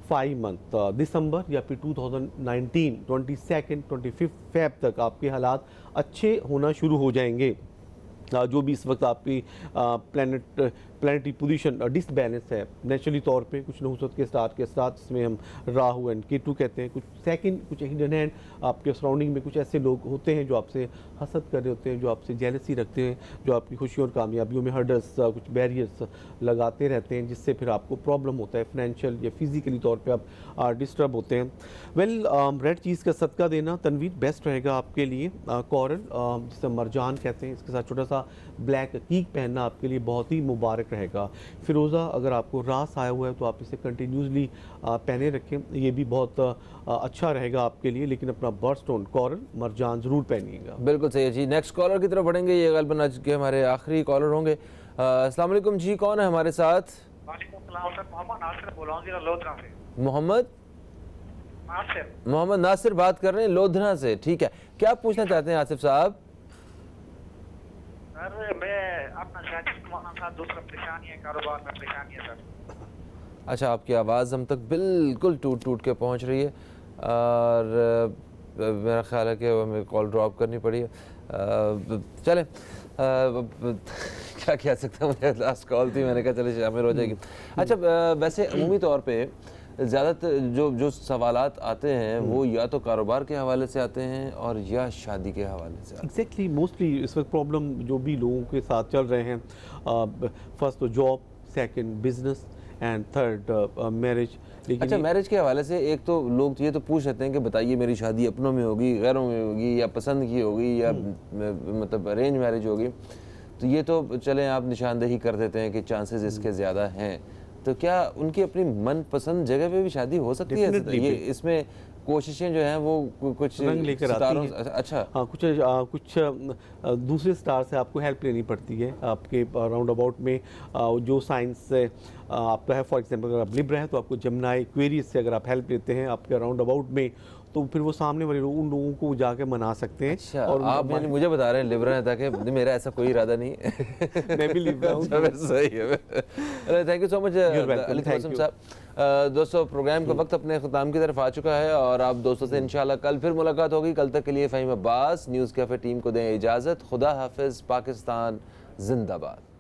5 month. दिसंबर या फिर 2019 22 25 फेब तक आपके हालात अच्छे होना शुरू हो जाएंगे। जो भी इस वक्त आपकी प्लैनेटरी पोजीशन डिसबैलेंस है नेचुरली तौर पे, कुछ नहुसत के स्टार के साथ, जिसमें हम राहु एंड केतु कहते हैं, कुछ सेकंड, कुछ हिडन हैंड आपके सराउंडिंग में कुछ ऐसे लोग होते हैं जो आपसे हसद कर रहे होते हैं, जो आपसे जेलसी रखते हैं, जो आपकी खुशियों और कामयाबियों में हर्डल्स, कुछ बैरियर्स लगाते रहते हैं, जिससे फिर आपको प्रॉब्लम होता है, फाइनेंशियल या फिजिकली तौर पर आप डिस्टर्ब होते हैं। वेल, रेड चीज़ का सदका देना तनवीर बेस्ट रहेगा आपके लिए। कॉरल, जिसे मरजान कहते हैं, इसके साथ छोटा सा ब्लैक कीक पहनना आपके लिए बहुत ही मुबारक रहेगा। फिरोज़ा अगर आपको रास आया हुआ है तो आप इसे कंटिन्यूसली पहने रखें, ये भी बहुत अच्छा रहेगा आपके लिए। लेकिन अपना बर्थ स्टोन कोरल मरजान ज़रूर पहनिएगा। बिल्कुल सही है जी। नेक्स्ट कॉलर की तरफ बढ़ेंगे, ये गलबन आज के हमारे आखिरी कॉलर होंगे। अस्सलाम वालेकुम जी, कौन है हमारे साथ? वालेकुम सलाम सर, मोहम्मद नासिर बोल रहा हूँ ज़िला लोधरा से। मोहम्मद नासिर बात कर रहे हैं लोधरा से, ठीक है। क्या पूछना चाहते हैं आसिफ साहब? सर मैं अपना शादी कमाना था, दूसरा परेशानी है, कारोबार में परेशानी है सर। अच्छा, आपकी आवाज़ हम तक बिल्कुल टूट टूट के पहुंच रही है और मेरा ख्याल है कि हमें कॉल ड्रॉप करनी पड़ी है। चलें, क्या कह सकता हूँ, मुझे लास्ट कॉल थी, मैंने कहा चले शामिल हो जाएगी। अच्छा, वैसे अमूमी तौर पे ज़्यादातर जो सवालात आते हैं वो या तो कारोबार के हवाले से आते हैं और या शादी के हवाले से आते हैं। एग्जैक्टली, मोस्टली इस वक्त प्रॉब्लम जो भी लोगों के साथ चल रहे हैं, फर्स्ट तो job, second business and third marriage. लेकिन अच्छा, मैरिज के हवाले से एक तो लोग ये तो पूछ लेते हैं कि बताइए मेरी शादी अपनों में होगी, गैरों में होगी, या पसंद की होगी, या मतलब अरेंज मैरिज होगी। तो ये तो चलें आप निशानदेही कर देते हैं कि चांसेस इसके ज़्यादा हैं। तो क्या उनकी अपनी मनपसंद जगह पे भी शादी हो सकती है? ये इसमें कोशिशें जो हैं वो कुछ रंग लेकर आती हैं। अच्छा, हाँ, कुछ दूसरे स्टार से आपको हेल्प लेनी पड़ती है। आपके राउंड अबाउट में जो साइंस से आपका है, फॉर एग्जांपल अगर आप लिब्रा है तो आपको जमुनाई एक्वेरियस से अगर आप हेल्प लेते हैं आपके राउंड अबाउट में, तो फिर वो सामने वाले लोग उन लोगों को जाके मना सकते हैं। अच्छा, और आप यानी मुझे बता रहे हैं लिब्रा है, ताकि मेरा ऐसा कोई इरादा नहीं है। मैं भी लिब्रा हूँ। सही है। Thank you so much Ali Qasim साहब। दोस्तों, प्रोग्राम का वक्त अपने ख़त्म की तरफ आ चुका है और आप दोस्तों से इंशाल्लाह कल फिर मुलाकात होगी। कल तक के लिए Faheem Abbas News Cafe team को दें इजाज़त। खुदा हाफिज़। पाकिस्तान जिंदाबाद।